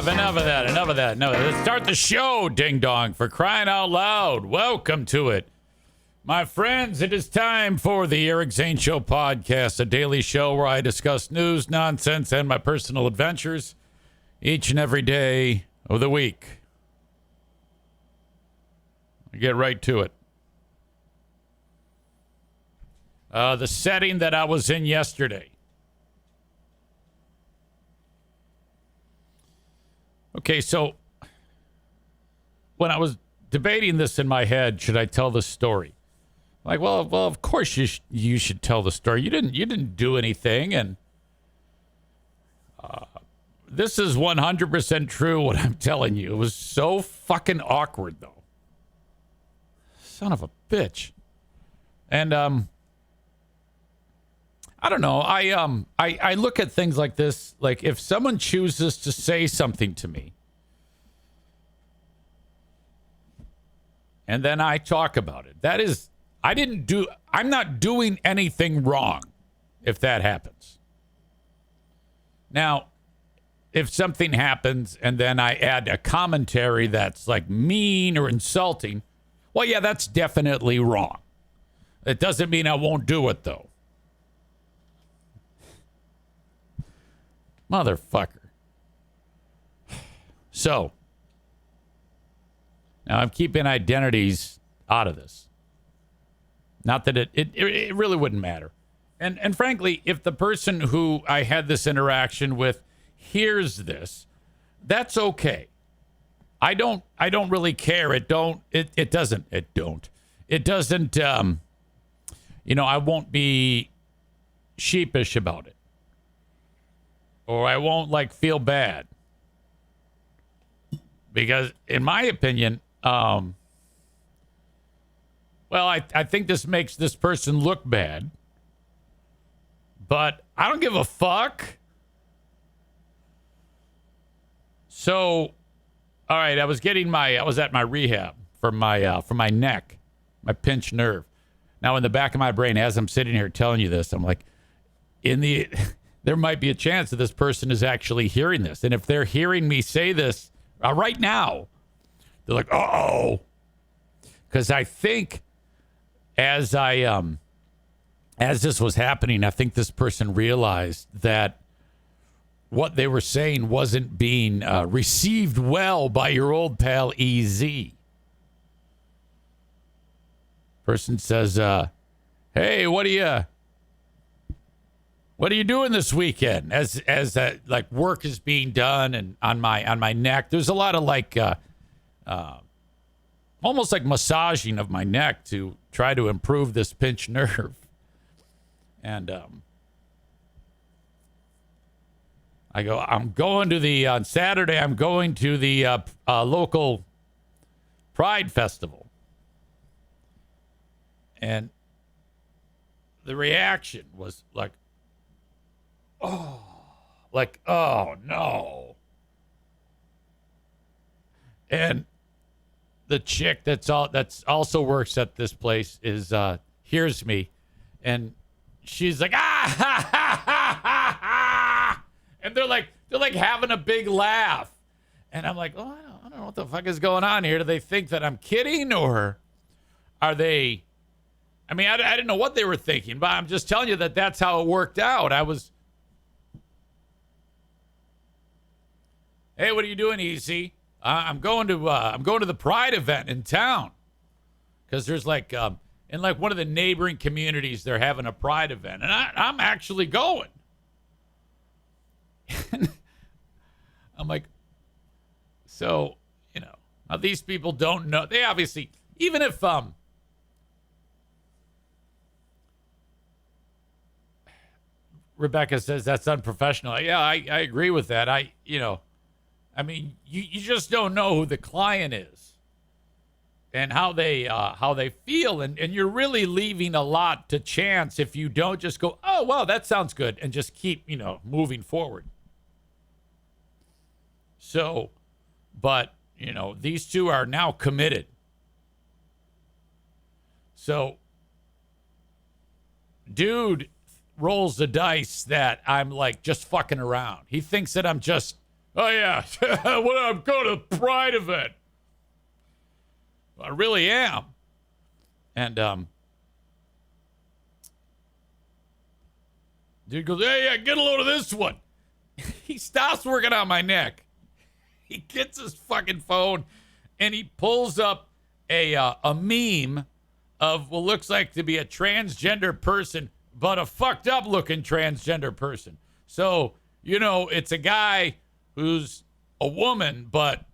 Enough of that. No, let's start the show, ding dong, for crying out loud. Welcome to it. My friends, it is time for the Eric Zane Show podcast, a daily show where I discuss news, nonsense, and my personal adventures each and every day of the week. I get right to it. The setting that I was in yesterday. Okay, so when I was debating this in my head, should I tell the story? Like, well, of course you should tell the story. You didn't do anything, and this is 100% true. What I'm telling you, it was so fucking awkward, though. Son of a bitch. And I don't know. I look at things like this. Like, if someone chooses to say something to me, and then I talk about it, that is, I'm not doing anything wrong if that happens. Now, if something happens and then I add a commentary that's like mean or insulting, well, yeah, that's definitely wrong. It doesn't mean I won't do it, though. Motherfucker. So, now I'm keeping identities out of this. Not that it really wouldn't matter. And frankly, if the person who I had this interaction with hears this, that's okay. I don't really care. It doesn't, I won't be sheepish about it. Or I won't feel bad. Because in my opinion, I think this makes this person look bad. But I don't give a fuck. So, all right, I was at my rehab for my neck, my pinched nerve. Now in the back of my brain, as I'm sitting here telling you this, I'm like, there might be a chance that this person is actually hearing this. And if they're hearing me say this right now, they're like, uh-oh. Because I think as this was happening, I think this person realized that what they were saying wasn't being received well by your old pal EZ. Person says, hey, what are you doing this weekend? As work is being done and on my neck, there's a lot of almost like massaging of my neck to try to improve this pinched nerve. And I go, on Saturday, I'm going to the local Pride Festival. And the reaction was like, oh no. And the chick that's also works at this place hears me, and she's like, ah ha ha ha ha ha, and they're like having a big laugh, and I'm like, oh, I don't know what the fuck is going on here. Do they think that I'm kidding, or are they? I mean, I didn't know what they were thinking, but I'm just telling you that that's how it worked out. Hey, what are you doing, EZ? I'm going to the Pride event in town, because there's in one of the neighboring communities, they're having a Pride event, and I'm actually going. I'm like, so now these people don't know. They obviously, even if Rebecca says that's unprofessional. Yeah, I agree with that. I mean, you just don't know who the client is and how they feel, and you're really leaving a lot to chance if you don't just go, oh well, that sounds good, and just keep moving forward. So, but these two are now committed. So, dude rolls the dice that I'm like just fucking around. He thinks that I'm just, oh yeah, when I'm going to Pride event. I really am. And dude goes, hey, yeah, get a load of this one. He stops working on my neck. He gets his fucking phone and he pulls up a meme of what looks like to be a transgender person, but a fucked up looking transgender person. So, you know, it's a guy who's a woman, but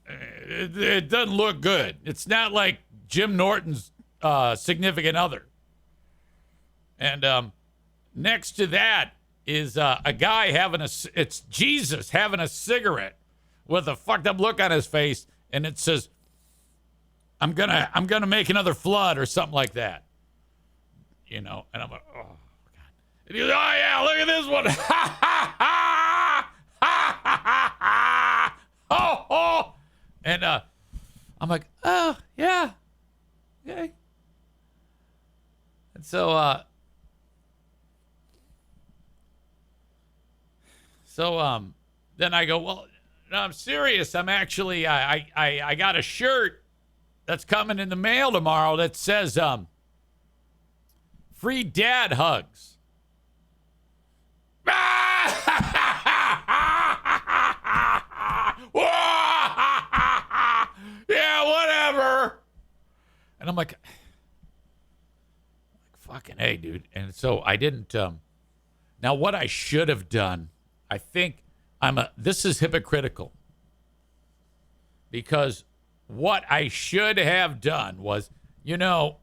it doesn't look good. It's not like Jim Norton's significant other. And next to that is a guy it's Jesus having a cigarette with a fucked up look on his face, and it says, I'm gonna make another flood or something like that. You know, and I'm like, oh God. And he goes, oh yeah, look at this one. Ha ha ha ha ha ha. Oh oh. And I'm like, oh yeah. Okay. And so then I go, well, no, I'm serious. I'm actually I got a shirt that's coming in the mail tomorrow that says free dad hugs. Yeah, whatever. And I'm like fucking hey, dude. And so I didn't now what I should have done, I think this is hypocritical. Because what I should have done was, you know,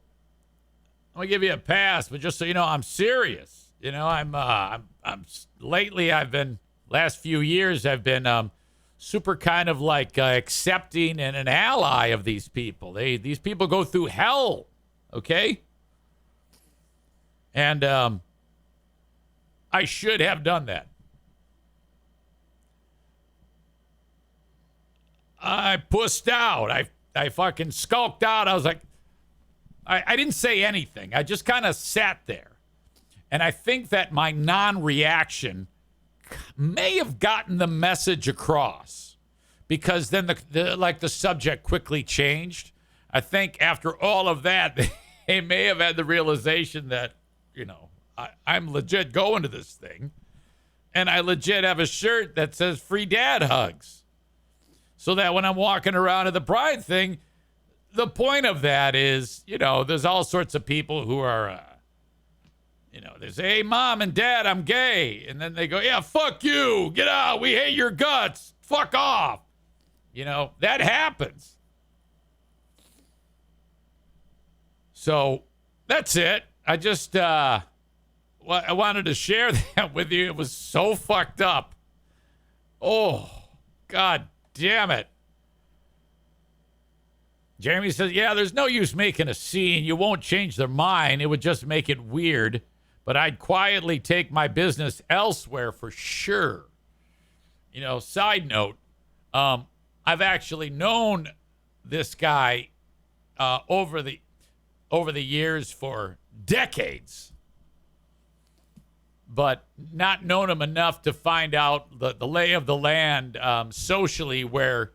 I'm gonna give you a pass, but just so you know, I'm serious. You know, last few years, I've been super kind of like accepting and an ally of these people. These people go through hell, okay? And I should have done that. I pussed out. I fucking skulked out. I was like, I didn't say anything. I just kind of sat there. And I think that my non-reaction may have gotten the message across, because then the subject quickly changed. I think after all of that, they may have had the realization that, you know, I'm legit going to this thing. And I legit have a shirt that says free dad hugs. So that when I'm walking around at the Pride thing, the point of that is, you know, there's all sorts of people who are, you know, they say, hey, mom and dad, I'm gay. And then they go, yeah, fuck you. Get out. We hate your guts. Fuck off. You know, that happens. So that's it. I just, I wanted to share that with you. It was so fucked up. Oh, God damn it. Jeremy says, yeah, there's no use making a scene. You won't change their mind. It would just make it weird. But I'd quietly take my business elsewhere for sure. You know, side note, I've actually known this guy over the years for decades, but not known him enough to find out the lay of the land socially where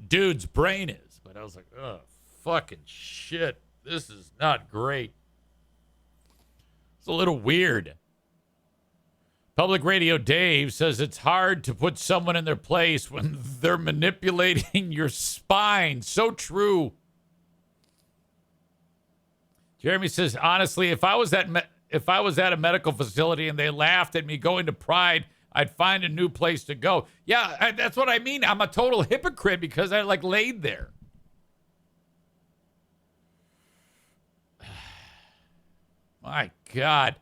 dude's brain is. But I was like, oh, fucking shit. This is not great. It's a little weird. Public Radio Dave says it's hard to put someone in their place when they're manipulating your spine. So true. Jeremy says, honestly, if I was at a medical facility and they laughed at me going to Pride, I'd find a new place to go. Yeah, that's what I mean. I'm a total hypocrite because I laid there. My God.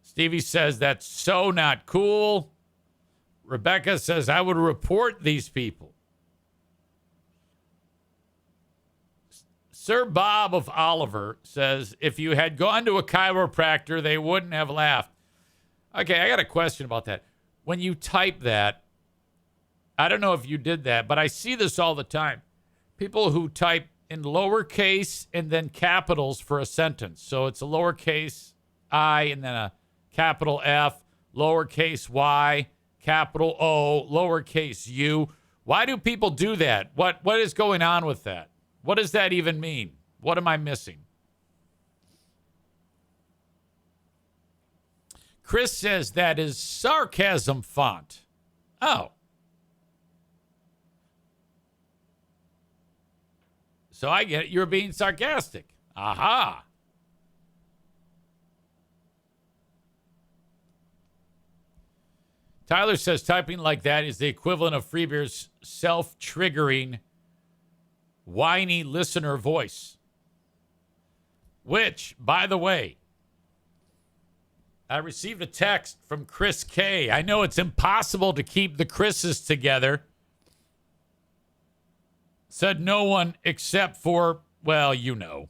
Stevie says that's so not cool. Rebecca says I would report these people. Sir Bob of Oliver says if you had gone to a chiropractor, they wouldn't have laughed. Okay, I got a question about that. When you type that, I don't know if you did that, but I see this all the time. People who type in lowercase and then capitals for a sentence. So it's a lowercase I and then a capital F, lowercase y, capital O, lowercase u. Why do people do that? What is going on with that? What does that even mean? What am I missing? Chris says that is sarcasm font. Oh. So I get it. You're being sarcastic. Aha. Tyler says typing like that is the equivalent of Freebeer's self-triggering, whiny listener voice. Which, by the way, I received a text from Chris K. I know it's impossible to keep the Chris's together. Said no one except for, well, you know.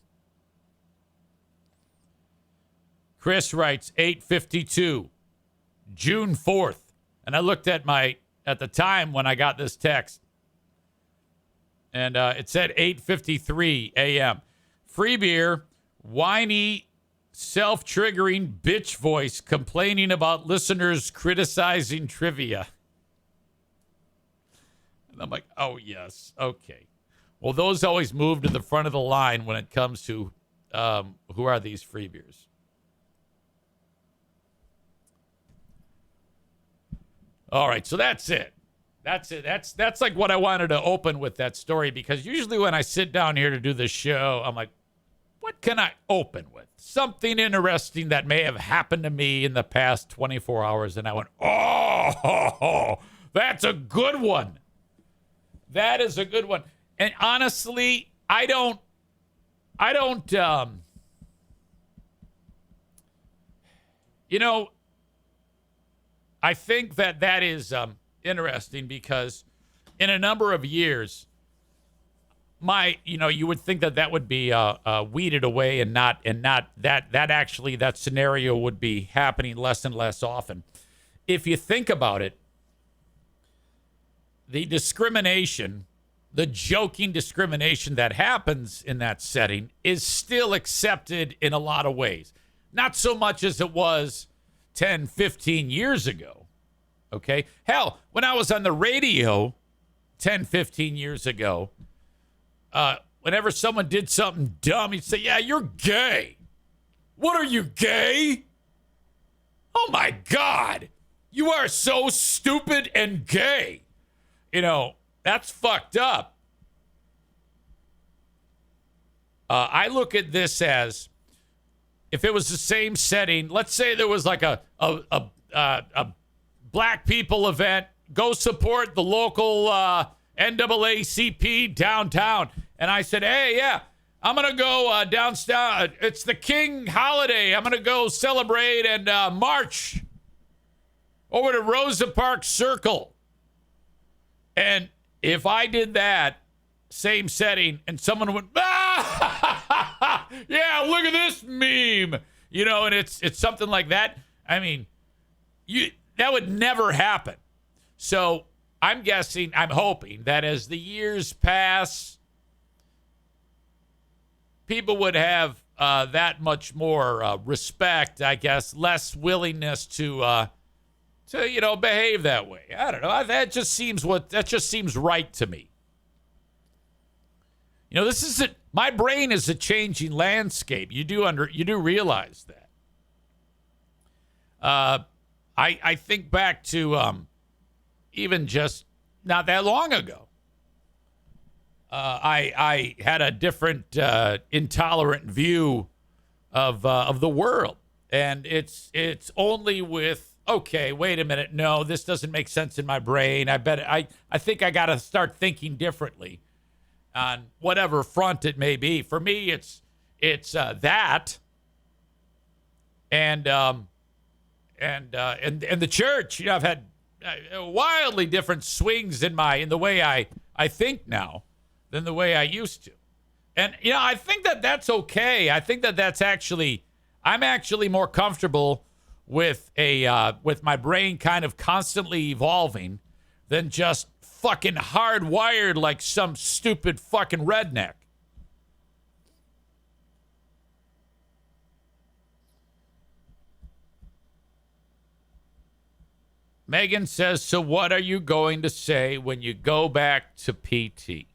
Chris writes 8:52, June 4th. And I looked at the time when I got this text. And it said 8:53 a.m. Freebeer, whiny, self-triggering bitch voice complaining about listeners criticizing trivia. And I'm like, oh, yes. Okay. Well, those always move to the front of the line when it comes to who are these freebeers. All right, so that's it. That's it. That's like what I wanted to open with that story, because usually when I sit down here to do this show, I'm like, what can I open with? Something interesting that may have happened to me in the past 24 hours. And I went, oh, that's a good one. That is a good one. And honestly, I don't, I think that is interesting, because in a number of years, you would think that would be weeded away, and not that scenario would be happening less and less often. If you think about it, the discrimination, the joking discrimination that happens in that setting is still accepted in a lot of ways. Not so much as it was 10, 15 years ago. Okay? Hell, when I was on the radio 10, 15 years ago, whenever someone did something dumb, he'd say, yeah, you're gay. What are you, gay? Oh, my God. You are so stupid and gay. That's fucked up. I look at this as, if it was the same setting, let's say there was like a black people event, go support the local NAACP downtown. And I said, hey, yeah, I'm going to go downtown. It's the King holiday. I'm going to go celebrate and march over to Rosa Parks Circle. And if I did that, same setting, and someone went, yeah, look at this meme, and it's something like that. I mean, that would never happen. So I'm hoping that as the years pass, people would have that much more respect, I guess, less willingness to behave that way. I don't know. That just seems right to me. My brain is a changing landscape. You do realize that. I think back to even just not that long ago. I had a different intolerant view of the world, and it's only with, okay, wait a minute, no, this doesn't make sense in my brain. I think I got to start thinking differently on whatever front it may be. For me, it's that, and the church. I've had wildly different swings in the way I think now than the way I used to, and I think that's okay. I think that's I'm actually more comfortable with my brain kind of constantly evolving than just fucking hardwired like some stupid fucking redneck. Megan says, so what are you going to say when you go back to PT?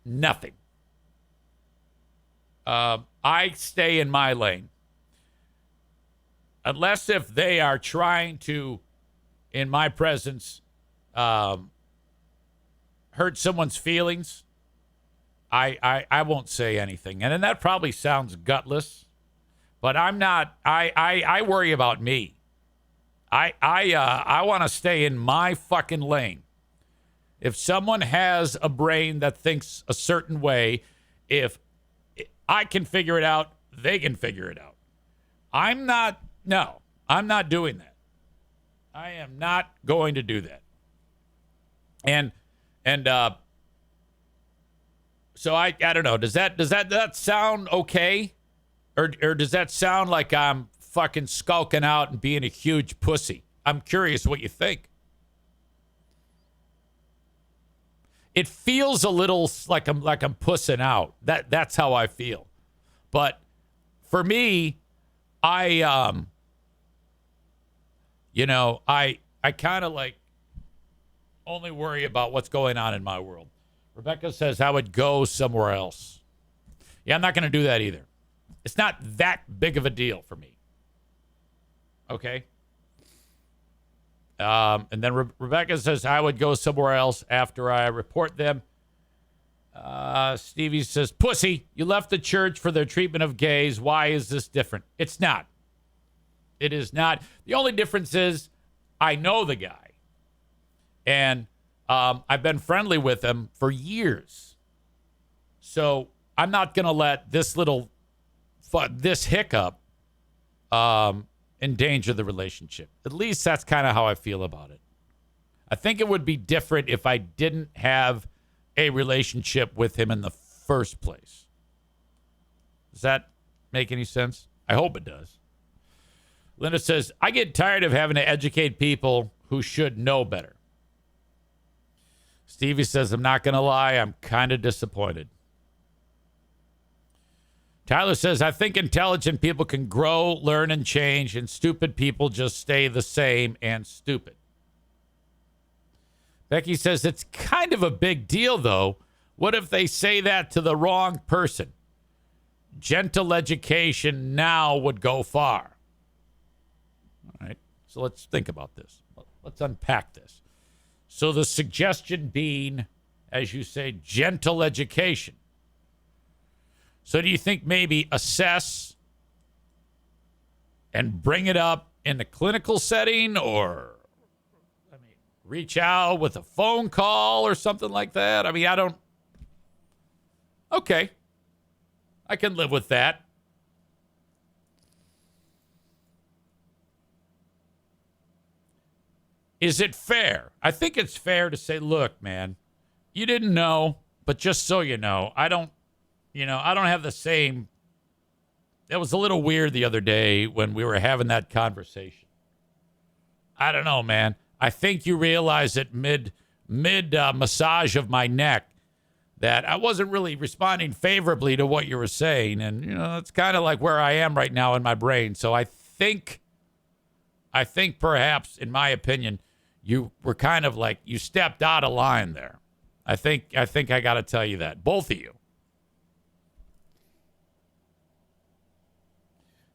Nothing. I stay in my lane. Unless if they are trying to, in my presence, hurt someone's feelings, I won't say anything. And then that probably sounds gutless, but I'm not. I worry about me. I want to stay in my fucking lane. If someone has a brain that thinks a certain way, if I can figure it out, they can figure it out. I'm not doing that. I am not going to do that. And so I don't know. Does that sound okay? Or does that sound like I'm fucking skulking out and being a huge pussy? I'm curious what you think. It feels a little like I'm pussing out. That's how I feel. But for me, I kind of like only worry about what's going on in my world. Rebecca says I would go somewhere else. Yeah, I'm not going to do that either. It's not that big of a deal for me. Okay. And then Rebecca says I would go somewhere else after I report them. Stevie says, pussy, you left the church for their treatment of gays. Why is this different? It's not. It is not. The only difference is I know the guy. And I've been friendly with him for years. So I'm not going to let this this hiccup endanger the relationship. At least that's kind of how I feel about it. I think it would be different if I didn't have a relationship with him in the first place. Does that make any sense? I hope it does. Linda says, I get tired of having to educate people who should know better. Stevie says, I'm not going to lie, I'm kind of disappointed. Tyler says, I think intelligent people can grow, learn, and change, and stupid people just stay the same and stupid. Becky says, it's kind of a big deal, though. What if they say that to the wrong person? Gentle education now would go far. All right, so let's think about this. Let's unpack this. So the suggestion being, as you say, gentle education. So do you think maybe assess and bring it up in the clinical setting, or reach out with a phone call or something like that? I mean, okay. I can live with that. Is it fair? I think it's fair to say, look, man, you didn't know, but just so you know, I don't have the same. That was a little weird the other day when we were having that conversation. I don't know, man. I think you realize that mid massage of my neck that I wasn't really responding favorably to what you were saying. And, it's kind of like where I am right now in my brain. So I think perhaps, in my opinion, you were kind of like, you stepped out of line there. I think I got to tell you that. Both of you.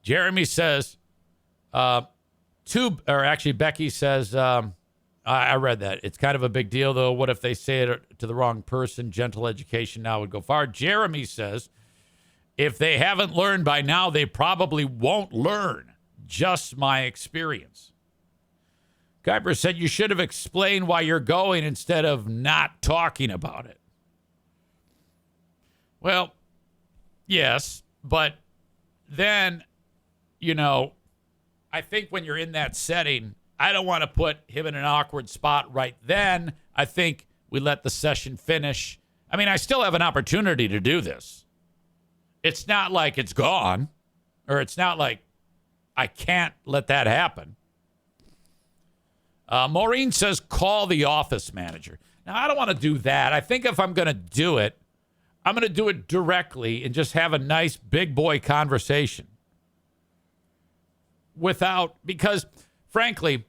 Jeremy says, Becky says, I read that. It's kind of a big deal, though. What if they say it to the wrong person? Gentle education now would go far. Jeremy says, if they haven't learned by now, they probably won't learn. Just my experience. Kuiper said you should have explained why you're going instead of not talking about it. Well, yes, but then, I think when you're in that setting, I don't want to put him in an awkward spot right then. I think we let the session finish. I mean, I still have an opportunity to do this. It's not like it's gone, or it's not like I can't let that happen. Maureen says, call the office manager. Now, I don't want to do that. I think if I'm going to do it, I'm going to do it directly and just have a nice big boy conversation. Because, frankly,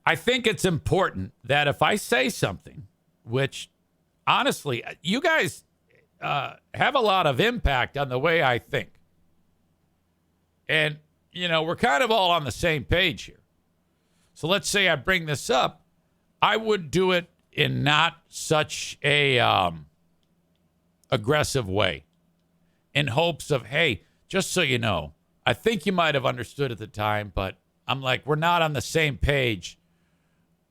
I think it's important that if I say something, which honestly, you guys have a lot of impact on the way I think. And, we're kind of all on the same page here. So let's say I bring this up. I would do it in not such a aggressive way, in hopes of, hey, just so you know, I think you might have understood at the time, but I'm like, we're not on the same page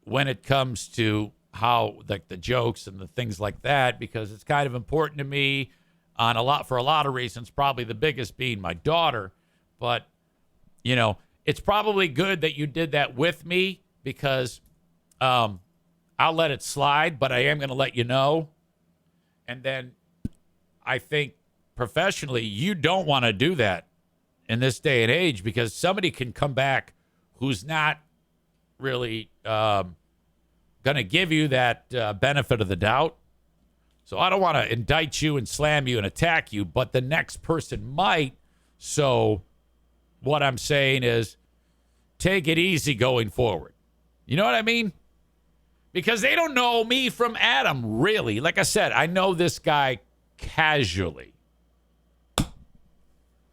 when it comes to how the jokes and the things like that, because it's kind of important to me for a lot of reasons, probably the biggest being my daughter. But, it's probably good that you did that with me, because I'll let it slide, but I am going to let you know. And then I think professionally, you don't want to do that in this day and age, because somebody can come back who's not really going to give you that benefit of the doubt. So I don't want to indict you and slam you and attack you, but the next person might. So what I'm saying is, take it easy going forward. You know what I mean? Because they don't know me from Adam, really. Like I said, I know this guy casually.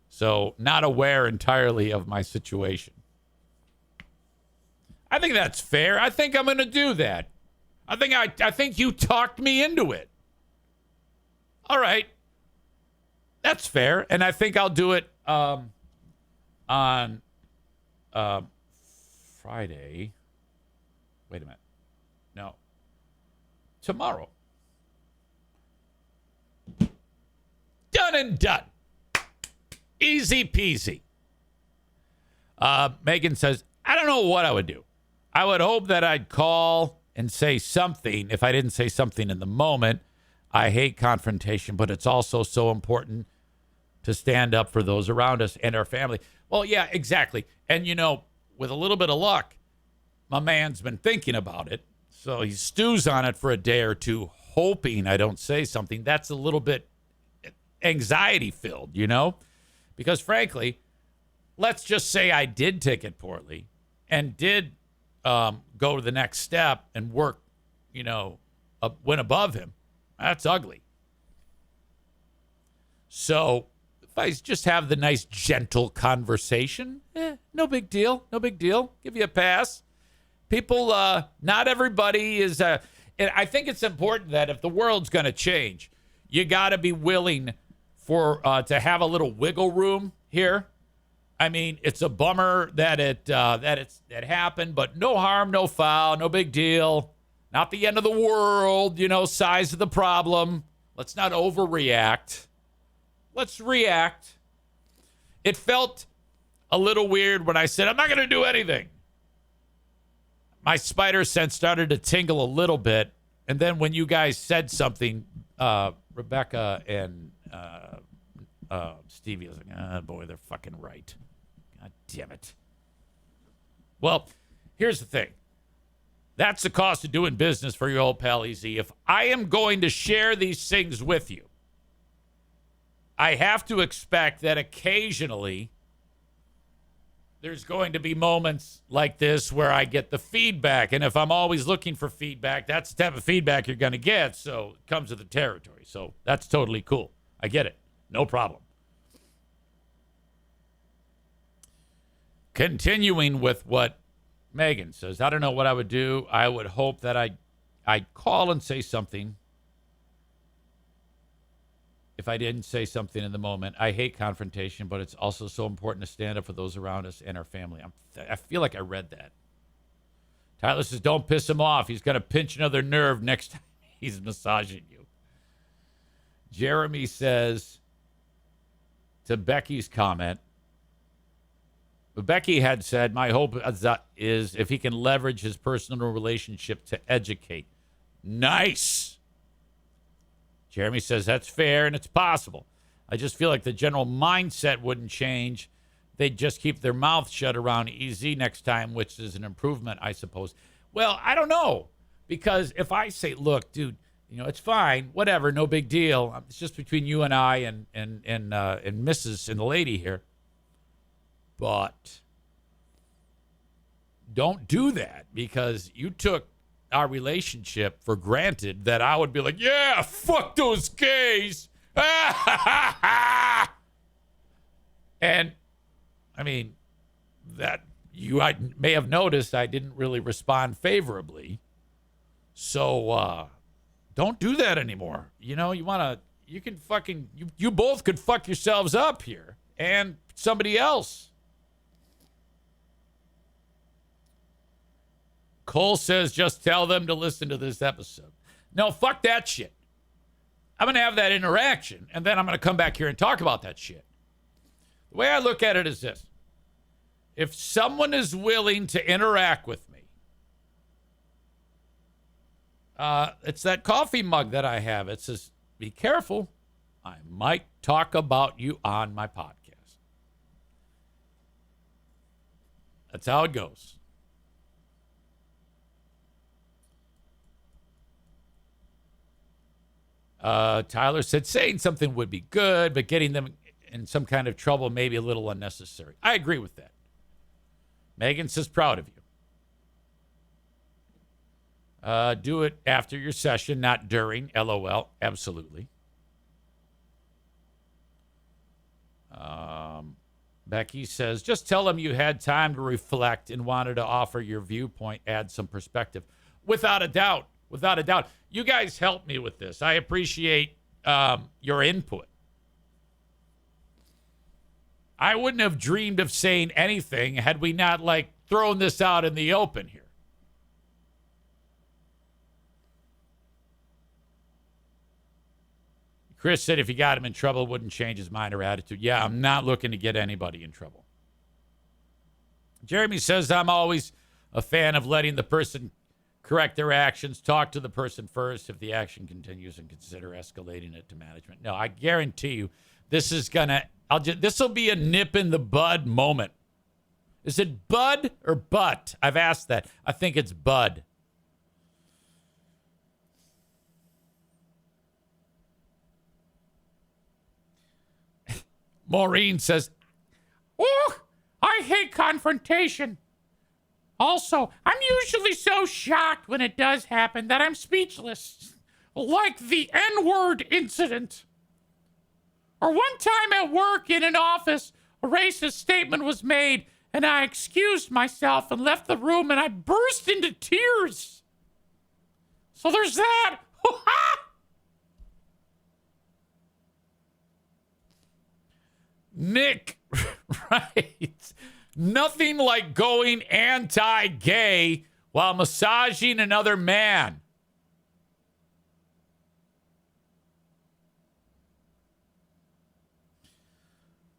So not aware entirely of my situation. I think that's fair. I think I'm going to do that. I think you talked me into it. All right. That's fair. And I think I'll do it on Friday. Wait a minute. No. Tomorrow. Done and done. Easy peasy. Megan says, I don't know what I would do. I would hope that I'd call and say something if I didn't say something in the moment. I hate confrontation, but it's also so important to stand up for those around us and our family. Well, yeah, exactly. And, with a little bit of luck, my man's been thinking about it. So he stews on it for a day or two, hoping I don't say something. That's a little bit anxiety-filled, Because, frankly, let's just say I did take it poorly and did go to the next step and work, went above him. That's ugly. So if I just have the nice, gentle conversation, no big deal. No big deal. Give you a pass. People, not everybody is. And I think it's important that if the world's going to change, you got to be willing to have a little wiggle room here. I mean, it's a bummer that it happened, but no harm, no foul, no big deal. Not the end of the world, size of the problem. Let's not overreact. Let's react. It felt a little weird when I said, I'm not going to do anything. My spider sense started to tingle a little bit. And then when you guys said something, Rebecca and Stevie was like, oh, boy, they're fucking right. God damn it. Well, here's the thing. That's the cost of doing business for your old pal EZ. If I am going to share these things with you, I have to expect that occasionally there's going to be moments like this where I get the feedback. And if I'm always looking for feedback, that's the type of feedback you're going to get. So it comes with the territory. So that's totally cool. I get it. No problem. Continuing with what Megan says, I don't know what I would do. I would hope that I'd call and say something if I didn't say something in the moment. I hate confrontation, but it's also so important to stand up for those around us and our family. I feel like I read that. Tyler says, don't piss him off. He's going to pinch another nerve next time he's massaging you. Jeremy says, to Becky's comment, Becky had said, my hope is if he can leverage his personal relationship to educate. Nice. Jeremy says, that's fair and it's possible. I just feel like the general mindset wouldn't change. They'd just keep their mouth shut around EZ next time, which is an improvement, I suppose. Well, I don't know. Because if I say, look, dude, it's fine, whatever, no big deal. It's just between you and I and Mrs. and the lady here. But don't do that, because you took our relationship for granted that I would be like, yeah, fuck those gays. And I mean, that I may have noticed I didn't really respond favorably. So don't do that anymore. You know, you both could fuck yourselves up here and somebody else. Cole says, just tell them to listen to this episode. No, fuck that shit. I'm going to have that interaction, and then I'm going to come back here and talk about that shit. The way I look at it is this. If someone is willing to interact with me, it's that coffee mug that I have. It says, be careful. I might talk about you on my podcast. That's how it goes. Tyler said saying something would be good, but getting them in some kind of trouble may be a little unnecessary. I agree with that. Megan says proud of you. Do it after your session, not during. LOL. Absolutely. Becky says, just tell them you had time to reflect and wanted to offer your viewpoint, add some perspective. Without a doubt. Without a doubt. You guys helped me with this. I appreciate your input. I wouldn't have dreamed of saying anything had we not, thrown this out in the open here. Chris said if he got him in trouble, it wouldn't change his mind or attitude. Yeah, I'm not looking to get anybody in trouble. Jeremy says I'm always a fan of letting the person correct their actions. Talk to the person first if the action continues and consider escalating it to management. No, I guarantee you this is this will be a nip in the bud moment. Is it bud or butt? I've asked that. I think it's bud. Maureen says, oh, I hate confrontation. Also, I'm usually so shocked when it does happen that I'm speechless. Like the N-word incident. Or one time at work in an office, a racist statement was made, and I excused myself and left the room, and I burst into tears. So there's that. Nick, right. Nothing like going anti-gay while massaging another man.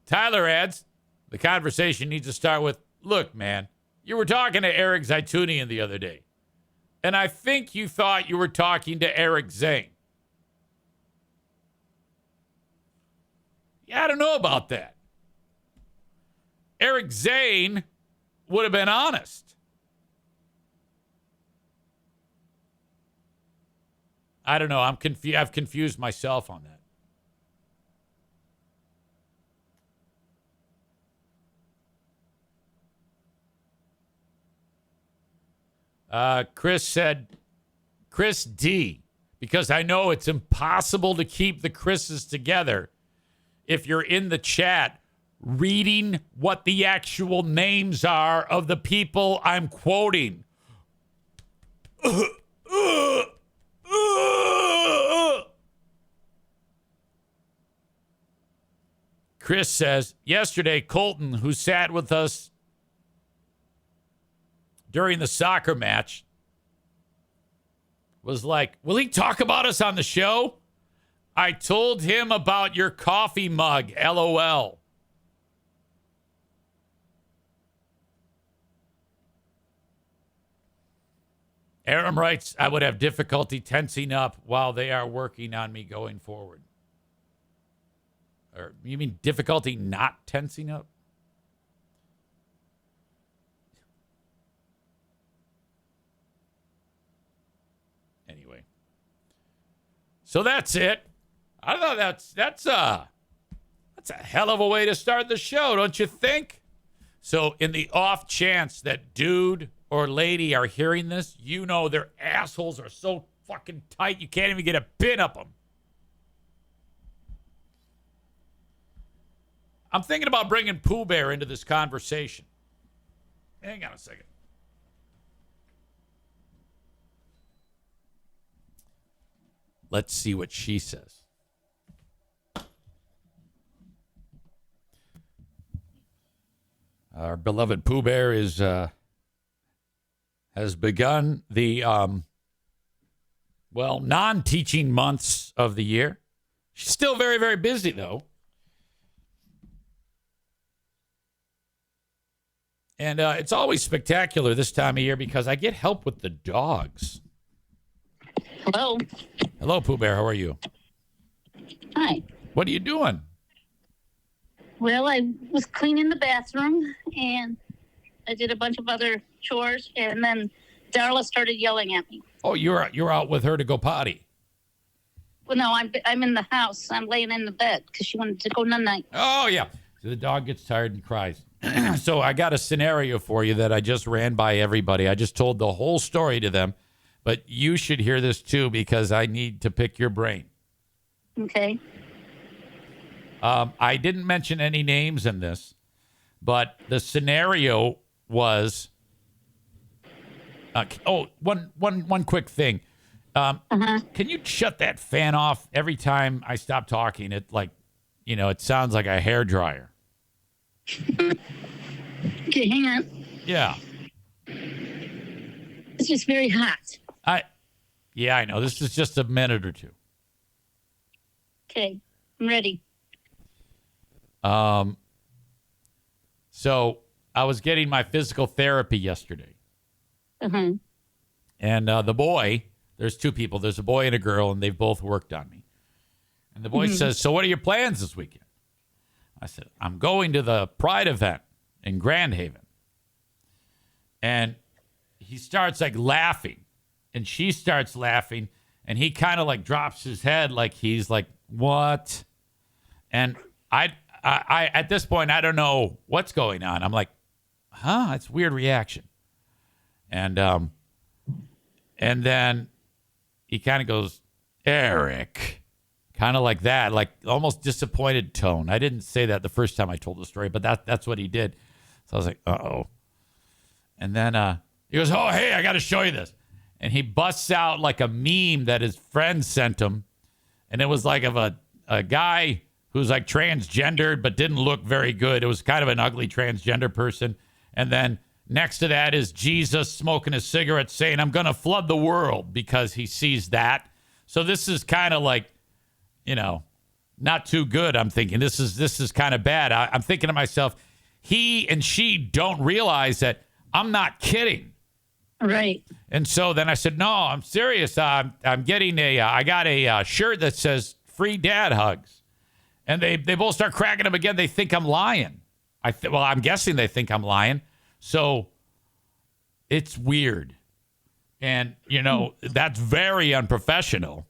Tyler adds, the conversation needs to start with, look, man, you were talking to Eric Zaitunian the other day, and I think you thought you were talking to Eric Zane. Yeah, I don't know about that. Eric Zane would have been honest. I don't know. I've confused myself on that. Chris said, Chris D, because I know it's impossible to keep the Chris's together if you're in the chat reading what the actual names are of the people I'm quoting. Chris says, yesterday, Colton, who sat with us during the soccer match, was like, will he talk about us on the show? I told him about your coffee mug, LOL. Aram writes, I would have difficulty tensing up while they are working on me going forward. Or you mean difficulty not tensing up? Anyway. So that's it. I thought that's a hell of a way to start the show, don't you think? So in the off chance that dude or lady are hearing this, you know their assholes are so fucking tight you can't even get a pin up them. I'm thinking about bringing Pooh Bear into this conversation. Hang on a second. Let's see what she says. Our beloved Pooh Bear has begun the non-teaching months of the year. She's still very, very busy though. And it's always spectacular this time of year because I get help with the dogs. Hello. Hello, Pooh Bear. How are you? Hi. What are you doing? Well, I was cleaning the bathroom, and I did a bunch of other chores, and then Darla started yelling at me. Oh, you're out with her to go potty. Well, no, I'm in the house. I'm laying in the bed because she wanted to go night-night. Oh, yeah. So the dog gets tired and cries. So I got a scenario for you that I just ran by everybody. I just told the whole story to them. But you should hear this, too, because I need to pick your brain. Okay. I didn't mention any names in this, but the scenario was... one quick thing. Can you shut that fan off every time I stop talking? It it sounds like a hairdryer. Okay, hang on. Yeah. It's just very hot. I know. This is just a minute or two. Okay, I'm ready. So I was getting my physical therapy yesterday. Uh-huh. And the boy, there's two people. There's a boy and a girl, and they've both worked on me. And the boy says, so what are your plans this weekend? I said, I'm going to the Pride event in Grand Haven. And he starts laughing. And she starts laughing. And he kind of drops his head like he's like, what? And I at this point, I don't know what's going on. I'm like, that's a weird reaction. And then he kind of goes, Eric, kind of like that, like almost disappointed tone. I didn't say that the first time I told the story, but that's what he did. So I was like, uh-oh. And then he goes, oh, hey, I got to show you this. And he busts out like a meme that his friend sent him. And it was like of a guy who's like transgendered but didn't look very good. It was kind of an ugly transgender person. And then next to that is Jesus smoking a cigarette saying, I'm going to flood the world, because he sees that. So this is kind of like, not too good. I'm thinking this is kind of bad. I'm thinking to myself, he and she don't realize that I'm not kidding. Right. And so then I said, no, I'm serious. I'm getting I got a shirt that says free dad hugs. And they both start cracking up again. They think I'm lying. I'm guessing they think I'm lying. So it's weird. And, that's very unprofessional.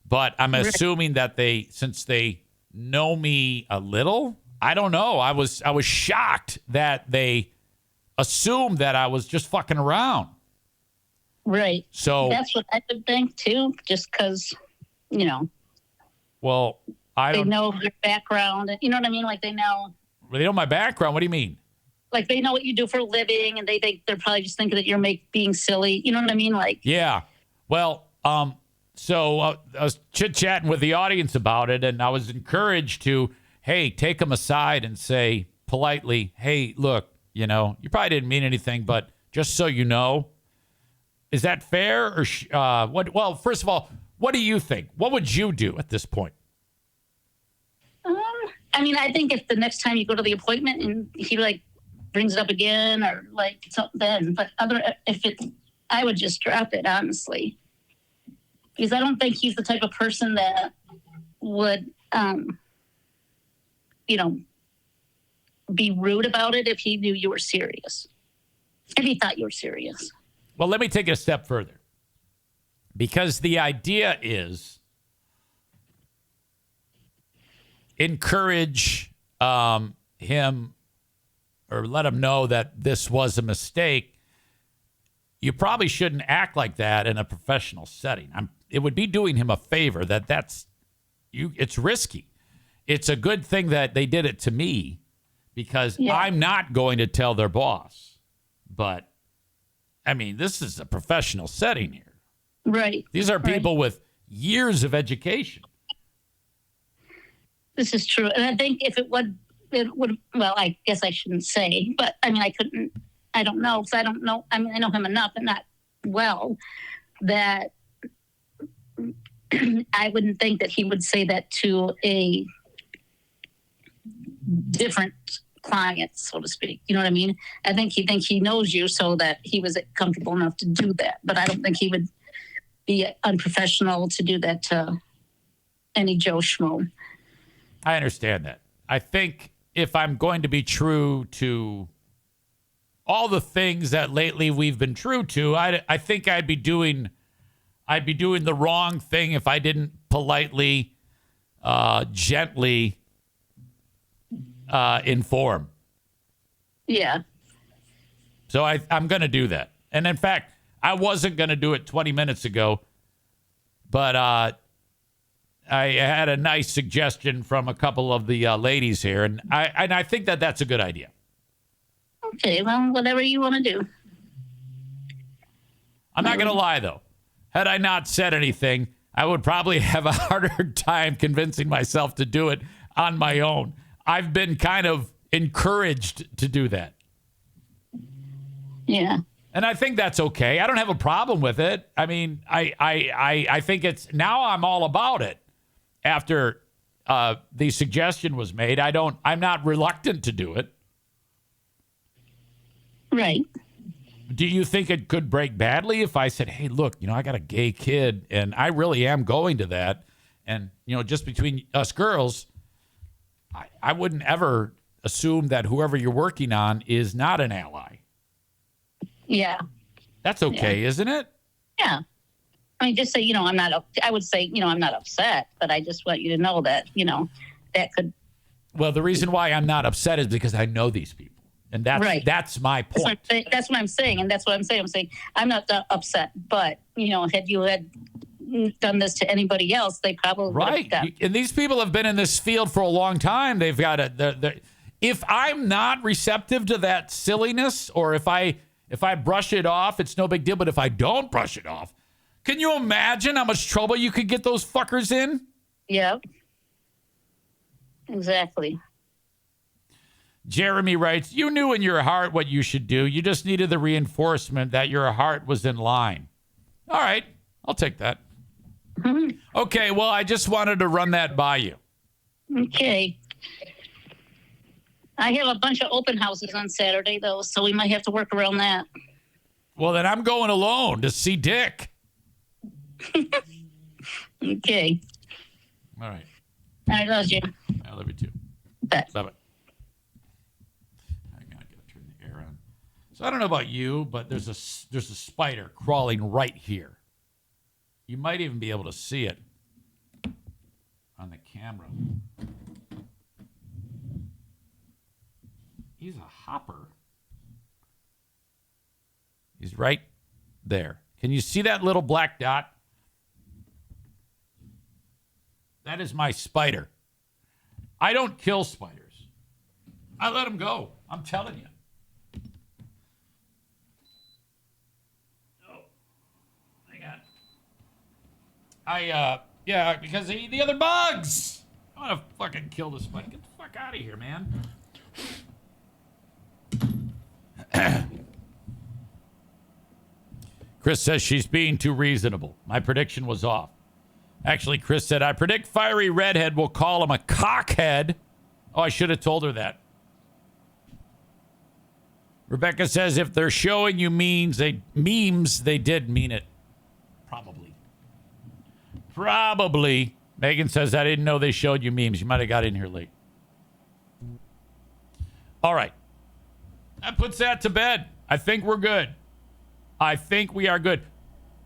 But I'm assuming that since they know me a little, I don't know. I was shocked that they assumed that I was just fucking around. Right. So that's what I would think too, just because, Well, they know your background. You know what I mean? Like they know my background. What do you mean? Like they know what you do for a living, and they're probably just thinking that you're being silly. You know what I mean? Like, yeah. Well, so I was chit-chatting with the audience about it, and I was encouraged to, hey, take them aside and say politely, hey, look, you probably didn't mean anything, but just so you know, is that fair? Or what? Well, first of all, what do you think? What would you do at this point? I think if the next time you go to the appointment and he brings it up again or then, but I would just drop it, honestly. Because I don't think he's the type of person that would, be rude about it if he knew you were serious. If he thought you were serious. Well, let me take it a step further. Because the idea is encourage him or let him know that this was a mistake. you probably shouldn't act like that in a professional setting. It would be doing him a favor it's risky. It's a good thing that they did it to me because I'm not going to tell their boss. But, I mean, this is a professional setting here. Right. These are people with years of education. This is true. And I think if it would, well, I guess I shouldn't say, but I mean, I don't know. Because I don't know. I mean, I know him enough, but not well, that I wouldn't think that he would say that to a different client, so to speak. You know what I mean? I think he knows you so that he was comfortable enough to do that. But I don't think he would be unprofessional to do that to any Joe Schmo. I understand that. I think if I'm going to be true to all the things that lately we've been true to, I think I'd be doing the wrong thing if I didn't politely, gently inform. Yeah. So I'm going to do that. And in fact, I wasn't going to do it 20 minutes ago, but I had a nice suggestion from a couple of the ladies here, and I think that that's a good idea. Okay, well, whatever you want to do. I'm not going to lie, though. Had I not said anything, I would probably have a harder time convincing myself to do it on my own. I've been kind of encouraged to do that. Yeah. And I think that's okay. I don't have a problem with it. I mean, I think it's now I'm all about it. After the suggestion was made, I'm not reluctant to do it. Right. Do you think it could break badly if I said, hey, look, I got a gay kid and I really am going to that. And, just between us girls, I wouldn't ever assume that whoever you're working on is not an ally. Yeah. That's okay, isn't it? Yeah. I mean, just say, I would say, I'm not upset, but I just want you to know that, that could. Well, the reason why I'm not upset is because I know these people. And that's my point. That's what I'm saying. And that's what I'm saying. I'm saying I'm not upset, but, had you done this to anybody else, they probably right. And these people have been in this field for a long time. They've got if I'm not receptive to that silliness, or if I brush it off, it's no big deal. But if I don't brush it off, can you imagine how much trouble you could get those fuckers in? Yeah. Exactly. Jeremy writes, you knew in your heart what you should do. You just needed the reinforcement that your heart was in line. All right. I'll take that. Mm-hmm. Okay. Well, I just wanted to run that by you. Okay. I have a bunch of open houses on Saturday, though, so we might have to work around that. Well, then I'm going alone to see Dick. Okay. All right. I love you. I love you too. Bye. Bye-bye. I gotta turn the air on. So I don't know about you, but there's a spider crawling right here. You might even be able to see it on the camera. He's a hopper. He's right there. Can you see that little black dot? That is my spider. I don't kill spiders. I let them go. I'm telling you. Oh, hang on. Yeah, because they eat the other bugs. I want to fucking kill the spider. Get the fuck out of here, man. Chris says she's being too reasonable. My prediction was off. Actually, Chris said, I predict Fiery Redhead will call him a cockhead. Oh, I should have told her that. Rebecca says, if they're showing you memes, they did mean it. Probably. Megan says, I didn't know they showed you memes. You might have got in here late. All right. That puts that to bed. I think we're good. I think we are good.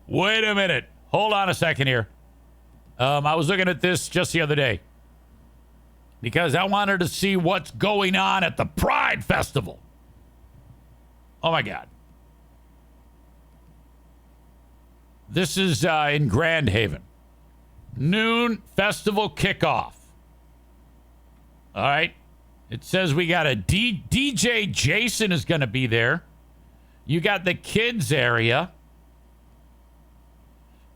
Wait a minute. Hold on a second here. I was looking at this just the other day because I wanted to see what's going on at the Pride Festival. Oh, my God. This is in Grand Haven. Noon festival kickoff. All right. It says we got a DJ Jason is going to be there. You got the kids area.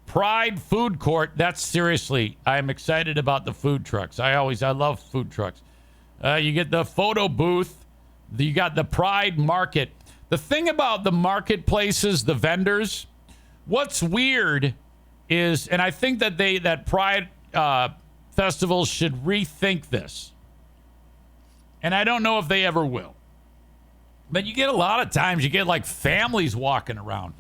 Pride Food Court. That's seriously, I'm excited about the food trucks. I love food trucks. You get the photo booth. You got the Pride Market. The thing about the marketplaces, the vendors, what's weird is, and I think that Pride festivals should rethink this. And I don't know if they ever will. But you get a lot of times, you get like families walking around,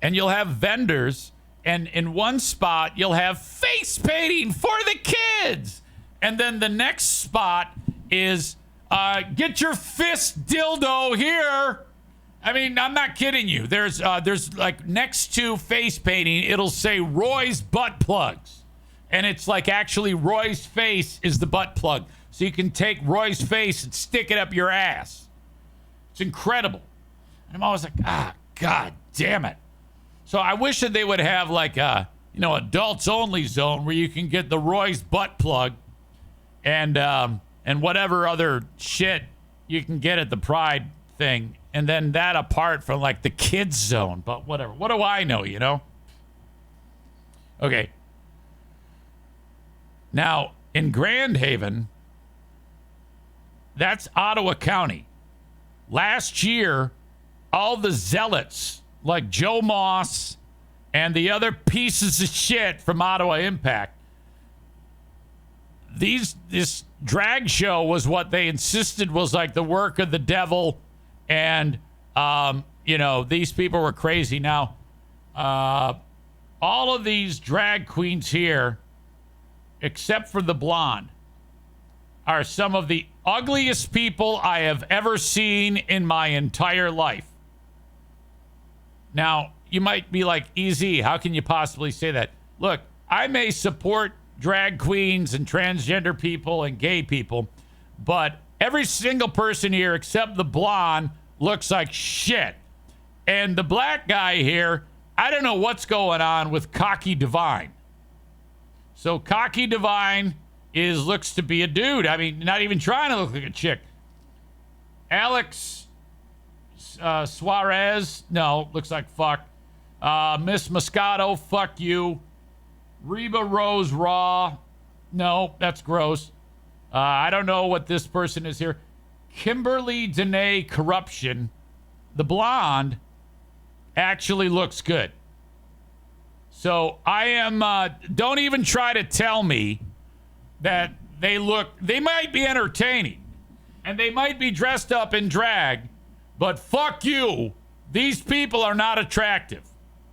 and you'll have vendors, and in one spot, you'll have face painting for the kids. And then the next spot is get your fist dildo here. I mean, I'm not kidding you. There's like next to face painting, it'll say Roy's butt plugs. And it's like actually Roy's face is the butt plug. So you can take Roy's face and stick it up your ass. It's incredible. And I'm always like, God damn it. So I wish that they would have like a, adults only zone where you can get the Roy's butt plug and whatever other shit you can get at the Pride thing. And then that apart from like the kids zone. But whatever. What do I know, Okay. Now, in Grand Haven, that's Ottawa County. Last year, all the zealots like Joe Moss and the other pieces of shit from Ottawa Impact, this drag show was what they insisted was like the work of the devil. And, these people were crazy. Now, all of these drag queens here, except for the blonde, are some of the ugliest people I have ever seen in my entire life. Now, you might be like, EZ, how can you possibly say that? Look, I may support drag queens and transgender people and gay people, but every single person here except the blonde looks like shit. And the black guy here, I don't know what's going on with Cocky Divine. So Cocky Divine looks to be a dude. I mean, not even trying to look like a chick. Alex Suarez, no, looks like fuck. Miss Moscato, fuck you. Reba Rose Raw, no, that's gross. I don't know what this person is here. Kimberly Danae Corruption, the blonde, actually looks good. So I am, don't even try to tell me that they might be entertaining and they might be dressed up in drag, but fuck you. These people are not attractive.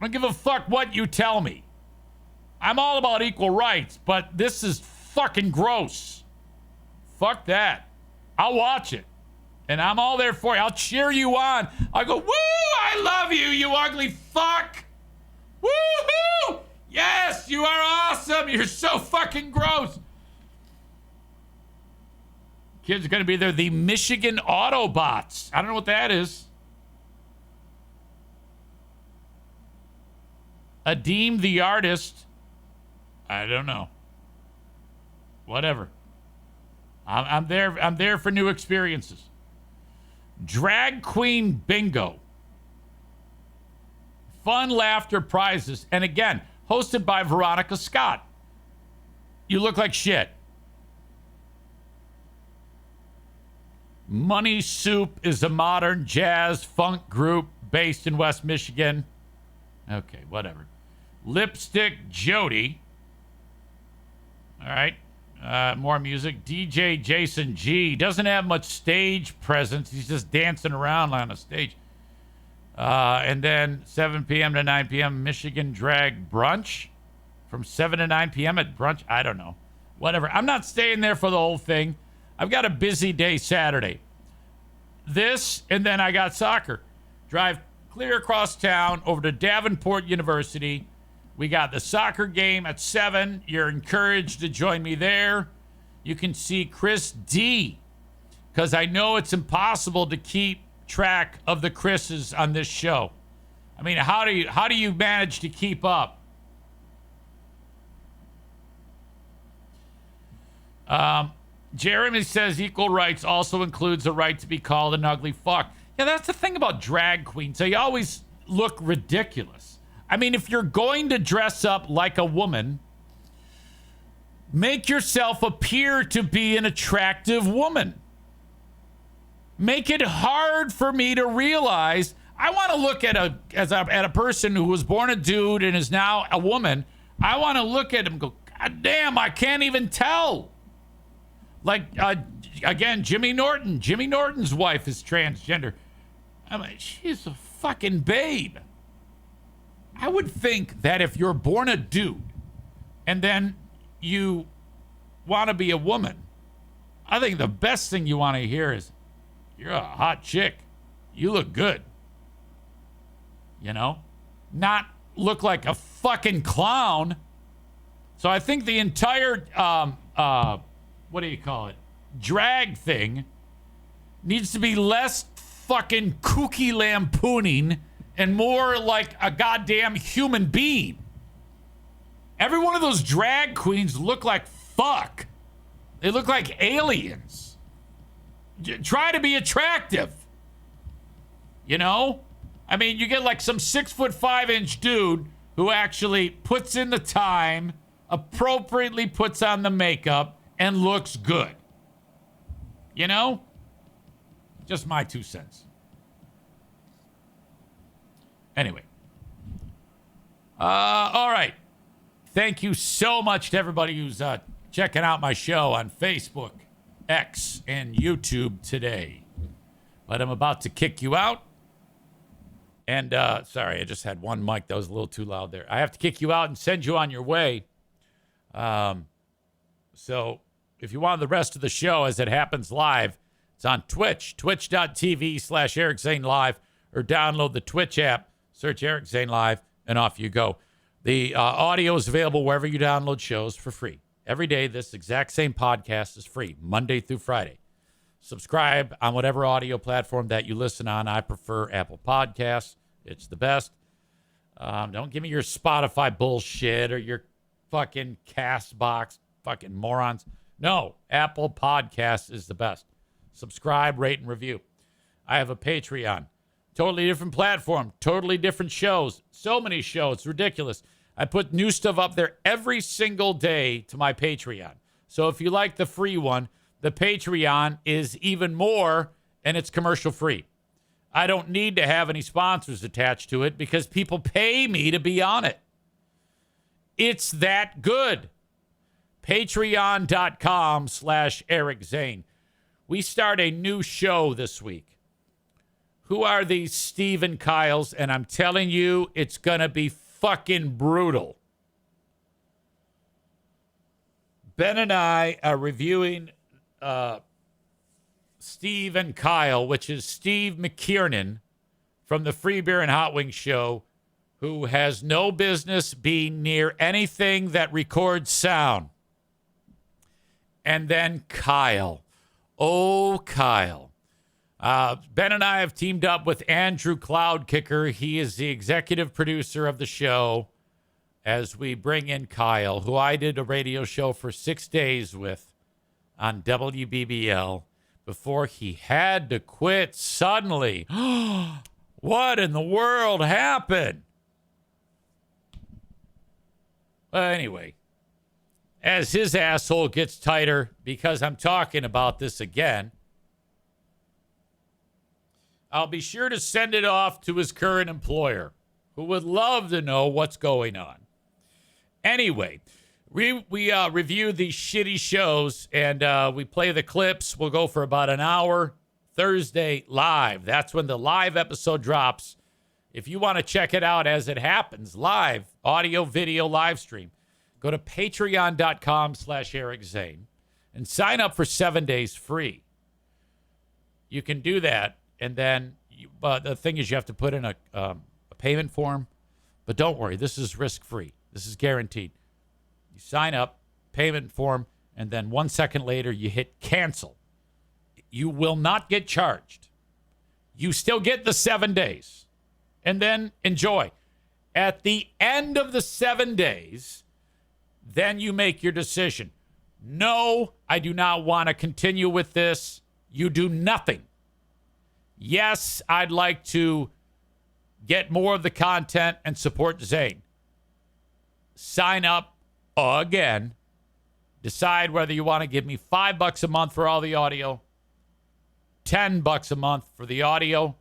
I don't give a fuck what you tell me. I'm all about equal rights, but this is fucking gross. Fuck that. I'll watch it. And I'm all there for you. I'll cheer you on. I go, woo, I love you, you ugly fuck. Woo-hoo! Yes, you are awesome. You're so fucking gross. Kids are going to be there. The Michigan Autobots. I don't know what that is. Adeem the artist. I don't know. Whatever. I'm there. I'm there for new experiences. Drag Queen Bingo. Fun, laughter, prizes. And again, hosted by Veronica Scott. You look like shit. Money Soup is a modern jazz funk group based in West Michigan. Okay, whatever. Lipstick Jody. All right. More music. DJ Jason G. Doesn't have much stage presence. He's just dancing around on a stage. And then 7 p.m. to 9 p.m. Michigan Drag Brunch. From 7 to 9 p.m. at brunch. I don't know. Whatever. I'm not staying there for the whole thing. I've got a busy day Saturday. This, and then I got soccer. Drive clear across town over to Davenport University. We got the soccer game at 7. You're encouraged to join me there. You can see Chris D. Because I know it's impossible to keep track of the Chris's on this show. I mean, how do you manage to keep up Jeremy says equal rights also includes the right to be called an ugly fuck. Yeah, that's the thing about drag queens. They always look ridiculous. I mean, if you're going to dress up like a woman, make yourself appear to be an attractive woman. Make it hard for me to realize. I want to look at a person who was born a dude and is now a woman. I want to look at him and go, God damn, I can't even tell. Like, again, Jimmy Norton. Jimmy Norton's wife is transgender. I mean, she's a fucking babe. I would think that if you're born a dude and then you want to be a woman, I think the best thing you want to hear is, you're a hot chick. You look good. You know? Not look like a fucking clown. So I think the entire, what do you call it? Drag thing needs to be less fucking kooky lampooning and more like a goddamn human being. Every one of those drag queens look like fuck. They look like aliens. Try to be attractive. You know? I mean, you get like some 6'5" dude who actually puts in the time, appropriately puts on the makeup, and looks good. You know? Just my 2 cents. Anyway. All right. Thank you so much to everybody who's checking out my show on Facebook, X, and YouTube today. But I'm about to kick you out. And, sorry, I just had one mic that was a little too loud there. I have to kick you out and send you on your way. So if you want the rest of the show as it happens live, it's on Twitch, twitch.tv/Eric Zane Live, or download the Twitch app, search Eric Zane Live, and off you go. The audio is available wherever you download shows for free. Every day, this exact same podcast is free, Monday through Friday. Subscribe on whatever audio platform that you listen on. I prefer Apple Podcasts. It's the best. Don't give me your Spotify bullshit or your fucking Castbox fucking morons. No, Apple Podcasts is the best. Subscribe, rate, and review. I have a Patreon. Totally different platform. Totally different shows. So many shows. It's ridiculous. I put new stuff up there every single day to my Patreon. So if you like the free one, the Patreon is even more, and it's commercial free. I don't need to have any sponsors attached to it because people pay me to be on it. It's that good. Patreon.com/Eric Zane. We start a new show this week. Who are these Steve and Kyles? And I'm telling you, it's going to be fucking brutal. Ben and I are reviewing Steve and Kyle, which is Steve McKiernan from the Free Beer and Hot Wings show, who has no business being near anything that records sound. And then Kyle. Oh, Kyle. Ben and I have teamed up with Andrew Cloudkicker. He is the executive producer of the show as we bring in Kyle, who I did a radio show for 6 days with on WBBL before he had to quit suddenly. What in the world happened? Anyway, as his asshole gets tighter because I'm talking about this again, I'll be sure to send it off to his current employer, who would love to know what's going on. Anyway, we review these shitty shows, and we play the clips. We'll go for about an hour Thursday live. That's when the live episode drops. If you want to check it out as it happens, live, audio, video, live stream, go to patreon.com/Eric Zane and sign up for 7 days free. You can do that. And then, but the thing is, you have to put in a payment form. But don't worry, this is risk-free. This is guaranteed. You sign up, payment form, and then 1 second later, you hit cancel. You will not get charged. You still get the 7 days. And then enjoy. At the end of the 7 days, then you make your decision. No, I do not want to continue with this. You do nothing. Yes, I'd like to get more of the content and support Zane. Sign up again. Decide whether you want to give me $5 a month for all the audio, $10 a month for the audio,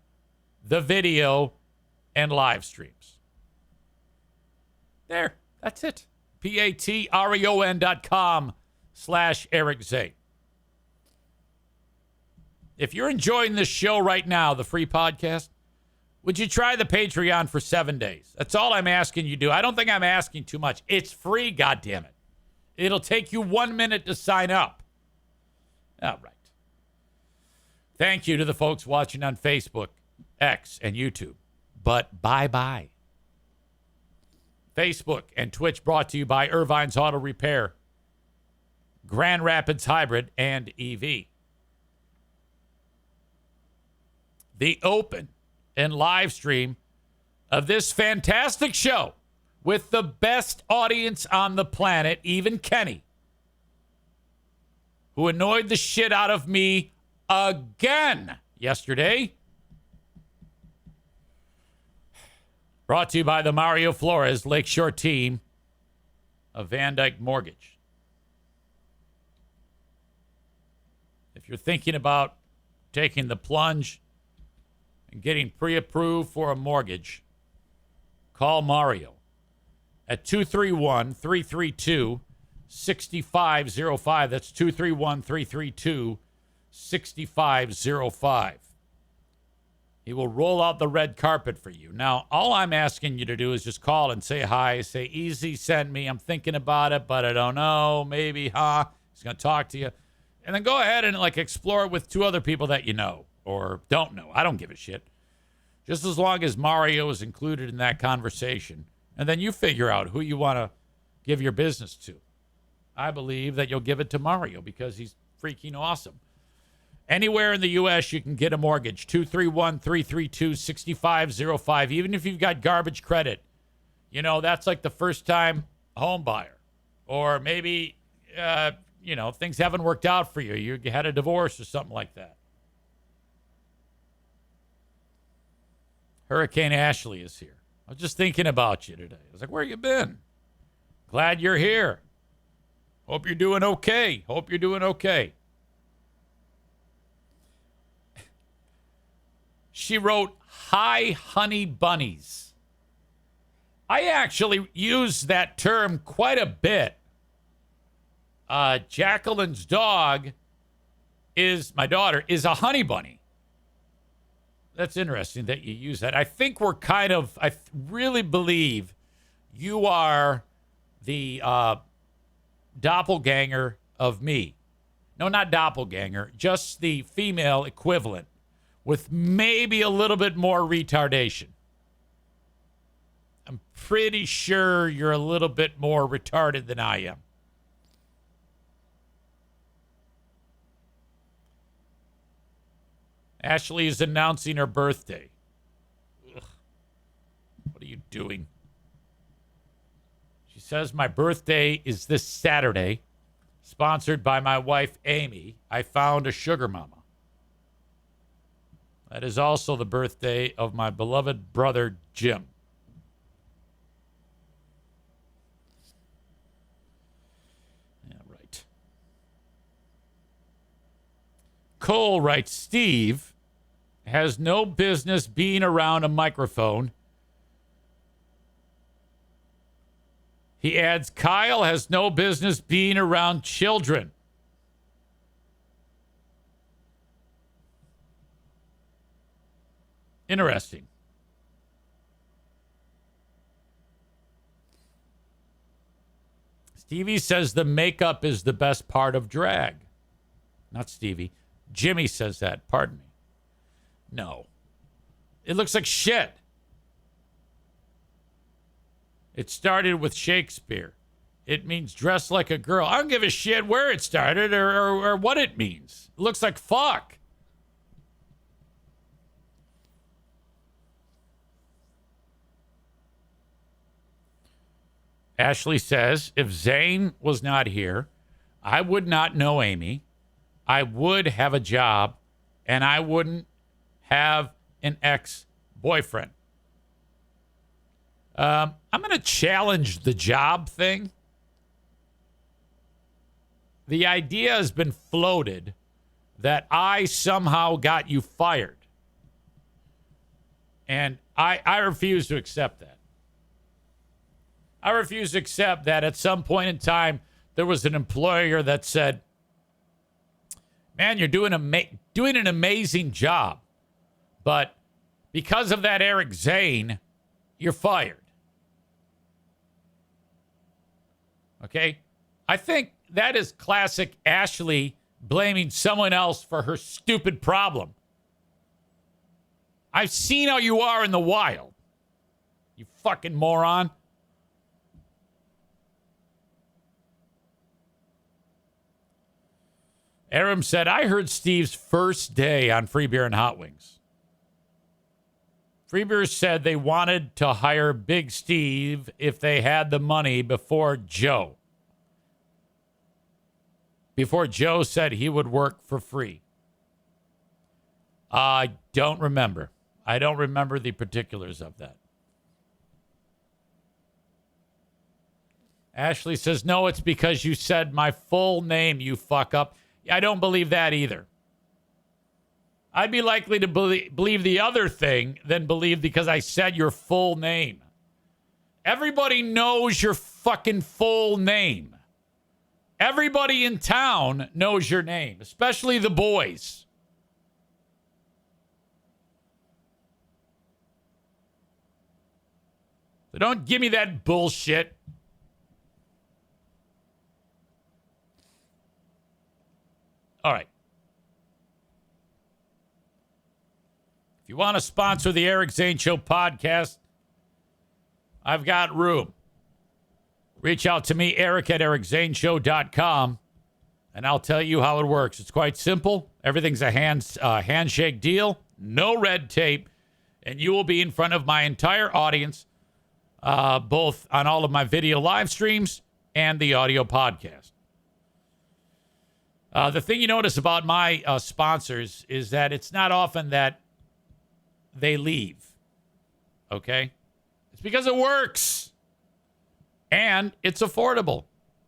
the video, and live streams. There. That's it. patreon.com/Eric Zane. If you're enjoying this show right now, the free podcast, would you try the Patreon for 7 days? That's all I'm asking you to do. I don't think I'm asking too much. It's free, goddammit. It'll take you 1 minute to sign up. All right. Thank you to the folks watching on Facebook, X, and YouTube. But bye-bye. Facebook and Twitch brought to you by Irvine's Auto Repair, Grand Rapids Hybrid, and EV. The open and live stream of this fantastic show with the best audience on the planet, even Kenney, who annoyed the shit out of me again yesterday. Brought to you by the Mario Flores Lakeshore team of Van Dyke Mortgage. If you're thinking about taking the plunge and getting pre-approved for a mortgage, call Mario at 231-332-6505. That's 231-332-6505. He will roll out the red carpet for you. Now, all I'm asking you to do is just call and say hi. Say, Easy sent me. I'm thinking about it, but I don't know. Maybe, huh? He's going to talk to you. And then go ahead and, explore it with 2 other people that you know or don't know. I don't give a shit. Just as long as Mario is included in that conversation. And then you figure out who you want to give your business to. I believe that you'll give it to Mario because he's freaking awesome. Anywhere in the U.S., you can get a mortgage. 231-332-6505. Even if you've got garbage credit. You know, that's like the first-time home buyer. Or maybe, things haven't worked out for you. You had a divorce or something like that. Hurricane Ashley is here. I was just thinking about you today. I was like, where you been? Glad you're here. Hope you're doing okay. She wrote, "Hi, honey bunnies." I actually use that term quite a bit. Jacqueline's dog my daughter, is a honey bunny. That's interesting that you use that. I think I really believe you are the doppelganger of me. No, not doppelganger, just the female equivalent. With maybe a little bit more retardation. I'm pretty sure you're a little bit more retarded than I am. Ashley is announcing her birthday. Ugh. What are you doing? She says, my birthday is this Saturday. Sponsored by my wife, Amy. I found a sugar mama. That is also the birthday of my beloved brother, Jim. Yeah, right. Cole writes, Steve has no business being around a microphone. He adds, Kyle has no business being around children. Interesting. Stevie says the makeup is the best part of drag. Not Stevie. Jimmy says that. Pardon me. No. It looks like shit. It started with Shakespeare. It means dress like a girl. I don't give a shit where it started or what it means. It looks like fuck. Ashley says, if Zane was not here, I would not know Amy. I would have a job, and I wouldn't have an ex-boyfriend. I'm going to challenge the job thing. The idea has been floated that I somehow got you fired. And I refuse to accept that. I refuse to accept that at some point in time, there was an employer that said, man, you're doing an amazing job. But because of that Eric Zane, you're fired. Okay? I think that is classic Ashley blaming someone else for her stupid problem. I've seen how you are in the wild. You fucking moron. Aram said, I heard Steve's first day on Free Beer and Hot Wings. Free Beer said they wanted to hire Big Steve if they had the money before Joe. Before Joe said he would work for free. I don't remember. I don't remember the particulars of that. Ashley says, no, it's because you said my full name, you fuck up. I don't believe that either. I'd be likely to believe the other thing than believe because I said your full name. Everybody knows your fucking full name. Everybody in town knows your name, especially the boys. So don't give me that bullshit. All right. If you want to sponsor the Eric Zane Show podcast, I've got room. Reach out to me, Eric at ericzaneshow.com, and I'll tell you how it works. It's quite simple. Everything's a handshake deal, no red tape, and you will be in front of my entire audience, both on all of my video live streams and the audio podcast. The thing you notice about my sponsors is that it's not often that they leave, okay? It's because it works, and it's affordable.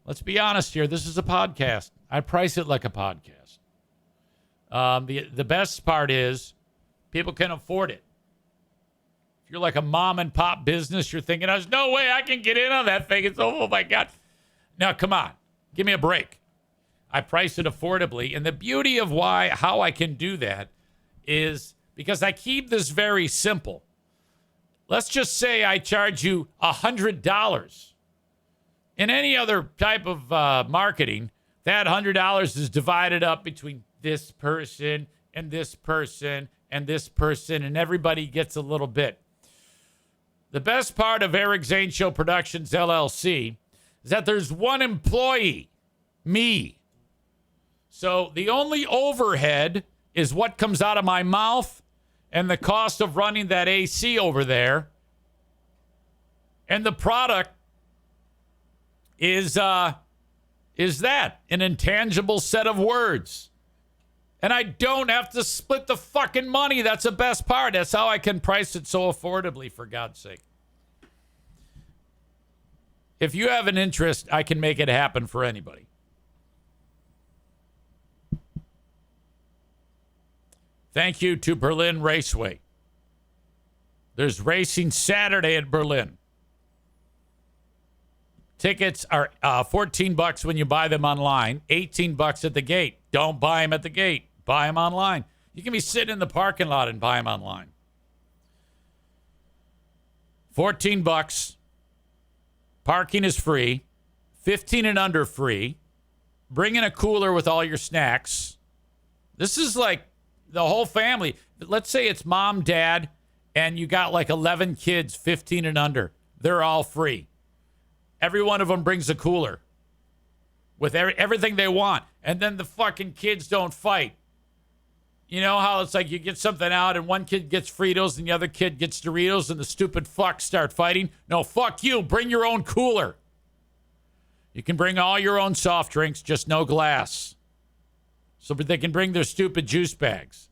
Let's be honest here. This is a podcast. I price it like a podcast. The best part is people can afford it. If you're like a mom and pop business, you're thinking, there's no way I can get in on that thing. It's, oh my God. Now, come on. Give me a break. I price it affordably. And the beauty of how I can do that is because I keep this very simple. Let's just say I charge you $100. In any other type of marketing, that $100 is divided up between this person and this person and this person, and everybody gets a little bit. The best part of Eric Zane Show Productions, LLC, is that there's one employee, me. So the only overhead is what comes out of my mouth and the cost of running that AC over there. And the product is that, an intangible set of words. And I don't have to split the fucking money. That's the best part. That's how I can price it so affordably, for God's sake. If you have an interest, I can make it happen for anybody. Thank you to Berlin Raceway. There's racing Saturday at Berlin. Tickets are $14 when you buy them online, $18 at the gate. Don't buy them at the gate. Buy them online. You can be sitting in the parking lot and buy them online. $14. Parking is free. 15 and under free. Bring in a cooler with all your snacks. This is like the whole family. Let's say it's mom, dad, and you got like 11 kids, 15 and under. They're all free. Every one of them brings a cooler with everything they want. And then the fucking kids don't fight. You know how it's like you get something out and one kid gets Fritos and the other kid gets Doritos and the stupid fucks start fighting? No, fuck you. Bring your own cooler. You can bring all your own soft drinks, just no glass. So that they can bring their stupid juice bags.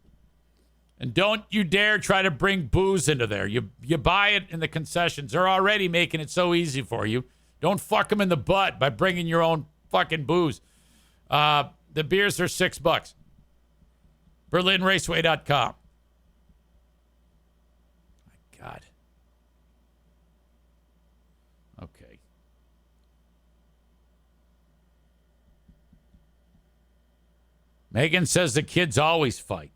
And don't you dare try to bring booze into there. You buy it in the concessions. They're already making it so easy for you. Don't fuck them in the butt by bringing your own fucking booze. The beers are $6. BerlinRaceway.com. My God. Okay. Megan says the kids always fight.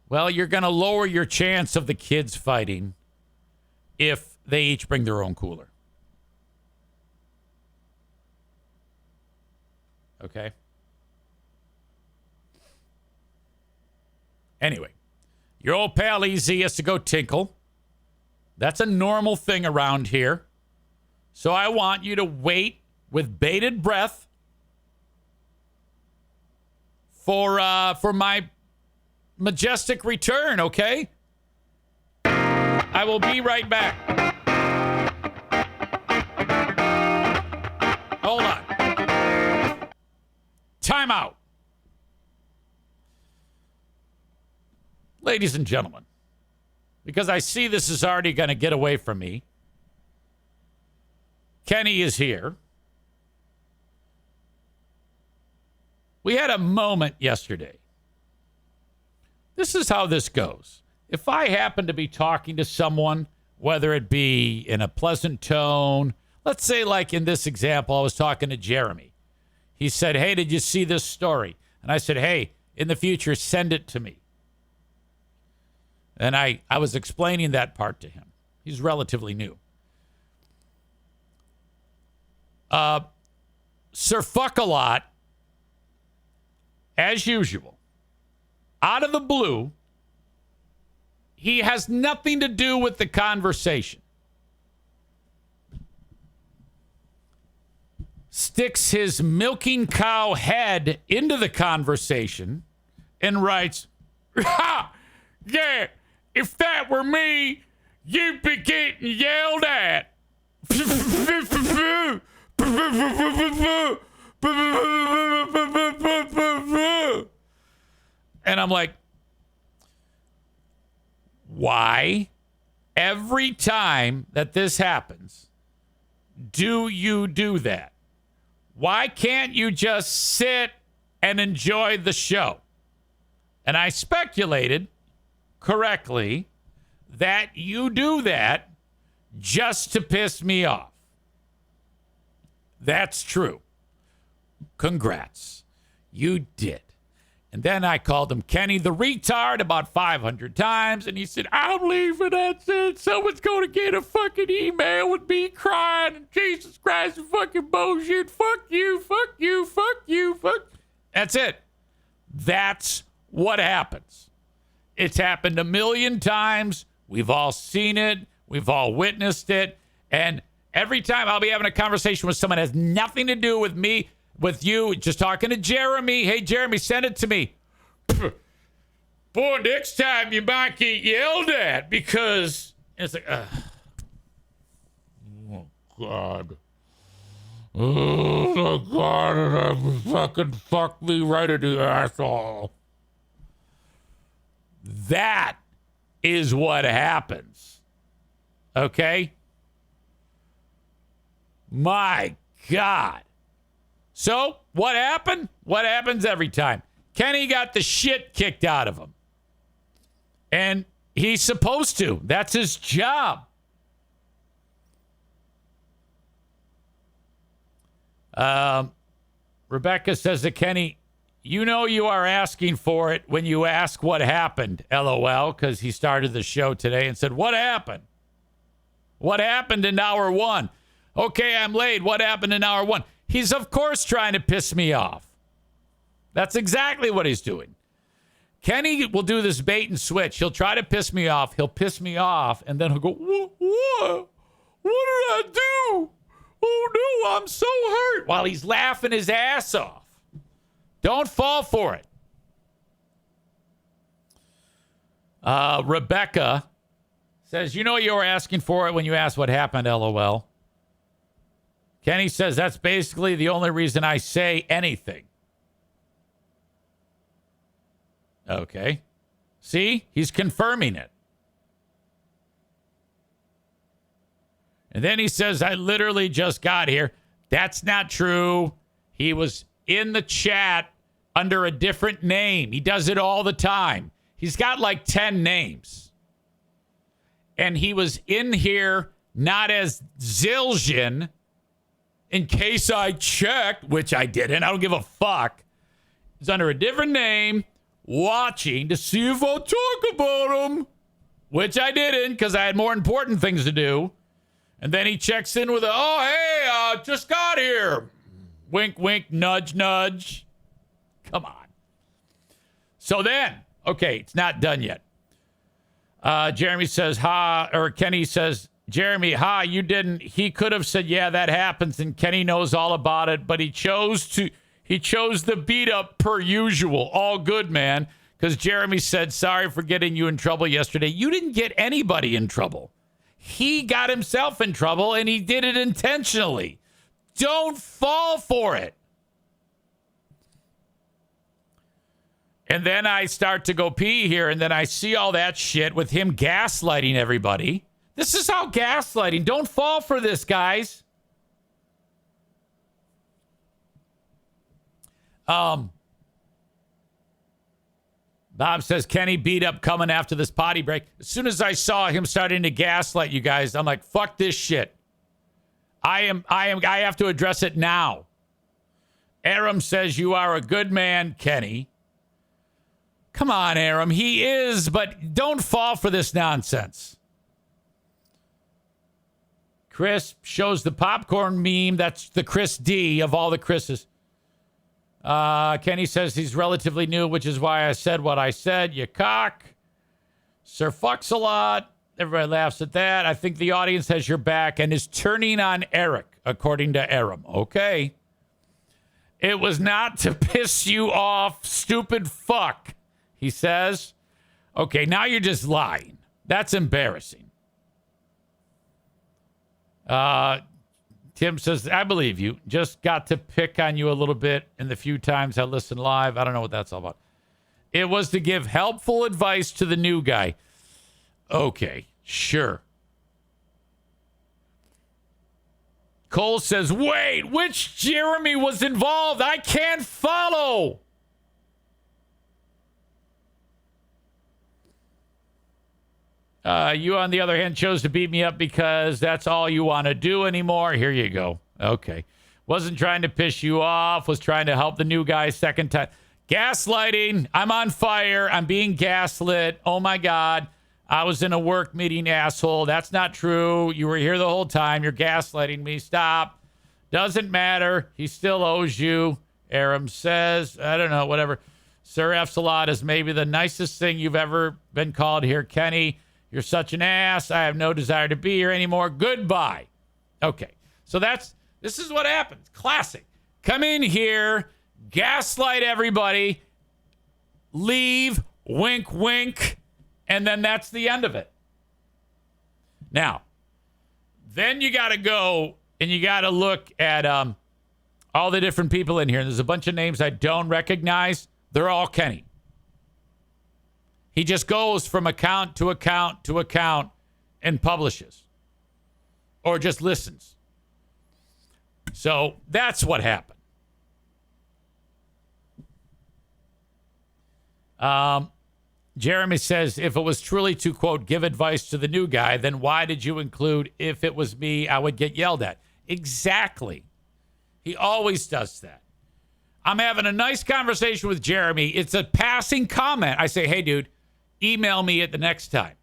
Well, you're going to lower your chance of the kids fighting if they each bring their own cooler. Okay? Anyway, your old pal EZ has to go tinkle. That's a normal thing around here. So I want you to wait with bated breath for my majestic return, okay? I will be right back. Hold on. Time out. Ladies and gentlemen, because I see this is already going to get away from me, Kenney is here. We had a moment yesterday. This is how this goes. If I happen to be talking to someone, whether it be in a pleasant tone, let's say like in this example, I was talking to Jeremy. He said, hey, did you see this story? And I said, hey, in the future, send it to me. And I was explaining that part to him. He's relatively new. Sir Fuck-a-Lot, as usual, out of the blue, he has nothing to do with the conversation. Sticks his milking cow head into the conversation and writes, ha! Yeah, if that were me, you'd be getting yelled at. And I'm like, why, every time that this happens, do you do that? Why can't you just sit and enjoy the show? And I speculated correctly that you do that just to piss me off. That's true. Congrats. You did. And then I called him Kenney the retard about 500 times, and he said, I'm leaving, that's it. Someone's going to get a fucking email with me crying, and Jesus Christ, and fucking bullshit. Fuck you, fuck you, fuck you, fuck. That's it. That's what happens. It's happened a million times. We've all seen it. We've all witnessed it. And every time I'll be having a conversation with someone that has nothing to do with me, with you, just talking to Jeremy. Hey, Jeremy, send it to me. Boy, next time you might get yelled at because it's like, oh, God. Oh, God, fucking fuck me right in the asshole. That is what happens. Okay? My God. So, what happened? What happens every time? Kenney got the shit kicked out of him. And he's supposed to. That's his job. Rebecca says to Kenney, you know you are asking for it when you ask what happened, LOL, because he started the show today and said, what happened? What happened in hour one? Okay, I'm late. What happened in hour one? He's, of course, trying to piss me off. That's exactly what he's doing. Kenney will do this bait and switch. He'll try to piss me off. He'll piss me off, and then he'll go, what? What did I do? Oh, no, I'm so hurt. While he's laughing his ass off. Don't fall for it. Rebecca says, you know you were asking for it when you asked what happened, LOL. Kenney says that's basically the only reason I say anything. Okay. See? He's confirming it. And then he says, I literally just got here. That's not true. He was in the chat under a different name. He does it all the time. He's got like 10 names. And he was in here not as Zildjian, in case I checked, which I didn't. I don't give a fuck. He's under a different name, watching to see if I'll talk about him, which I didn't because I had more important things to do. And then he checks in with just got here. Wink, wink, nudge, nudge. Come on. So then, okay, it's not done yet. Jeremy says, Kenney says, Jeremy, you didn't. He could have said, yeah, that happens, and Kenney knows all about it, but he chose the beat up per usual. All good, man. Because Jeremy said, sorry for getting you in trouble yesterday. You didn't get anybody in trouble. He got himself in trouble, and he did it intentionally. Don't fall for it. And then I start to go pee here, and then I see all that shit with him gaslighting everybody. This is how gaslighting. Don't fall for this, guys. Bob says, Kenney beat up coming after this potty break. As soon as I saw him starting to gaslight you guys, I'm like, fuck this shit. I have to address it now. Aram says, you are a good man, Kenney. Come on, Aram. He is, but don't fall for this nonsense. Chris shows the popcorn meme. That's the Chris D of all the Chris's. Kenney says he's relatively new, which is why I said what I said. You cock. Sir fucks a lot. Everybody laughs at that. I think the audience has your back and is turning on Eric, according to Aram. Okay. It was not to piss you off, stupid fuck, he says. Okay, now you're just lying. That's embarrassing. Tim says, I believe you. Just got to pick on you a little bit in the few times I listened live. I don't know what that's all about. It was to give helpful advice to the new guy. Okay, sure. Cole says, wait, which Jeremy was involved? I can't follow. You, on the other hand, chose to beat me up because that's all you want to do anymore. Here you go. Okay. Wasn't trying to piss you off. Was trying to help the new guy second time. Gaslighting. I'm on fire. I'm being gaslit. Oh, my God. I was in a work meeting, asshole. That's not true. You were here the whole time. You're gaslighting me. Stop. Doesn't matter. He still owes you. Aram says, I don't know, whatever. Sir F. Salat is maybe the nicest thing you've ever been called here, Kenney. You're such an ass. I have no desire to be here anymore. Goodbye. Okay. So this is what happens. Classic. Come in here, gaslight everybody, leave, wink, wink, and then that's the end of it. Now, then you got to go and you got to look at all the different people in here. There's a bunch of names I don't recognize. They're all Kenney. He just goes from account to account to account and publishes or just listens. So that's what happened. Jeremy says, if it was truly to, quote, give advice to the new guy, then why did you include, if it was me, I would get yelled at? Exactly. He always does that. I'm having a nice conversation with Jeremy. It's a passing comment. I say, hey, dude, email me at the next time.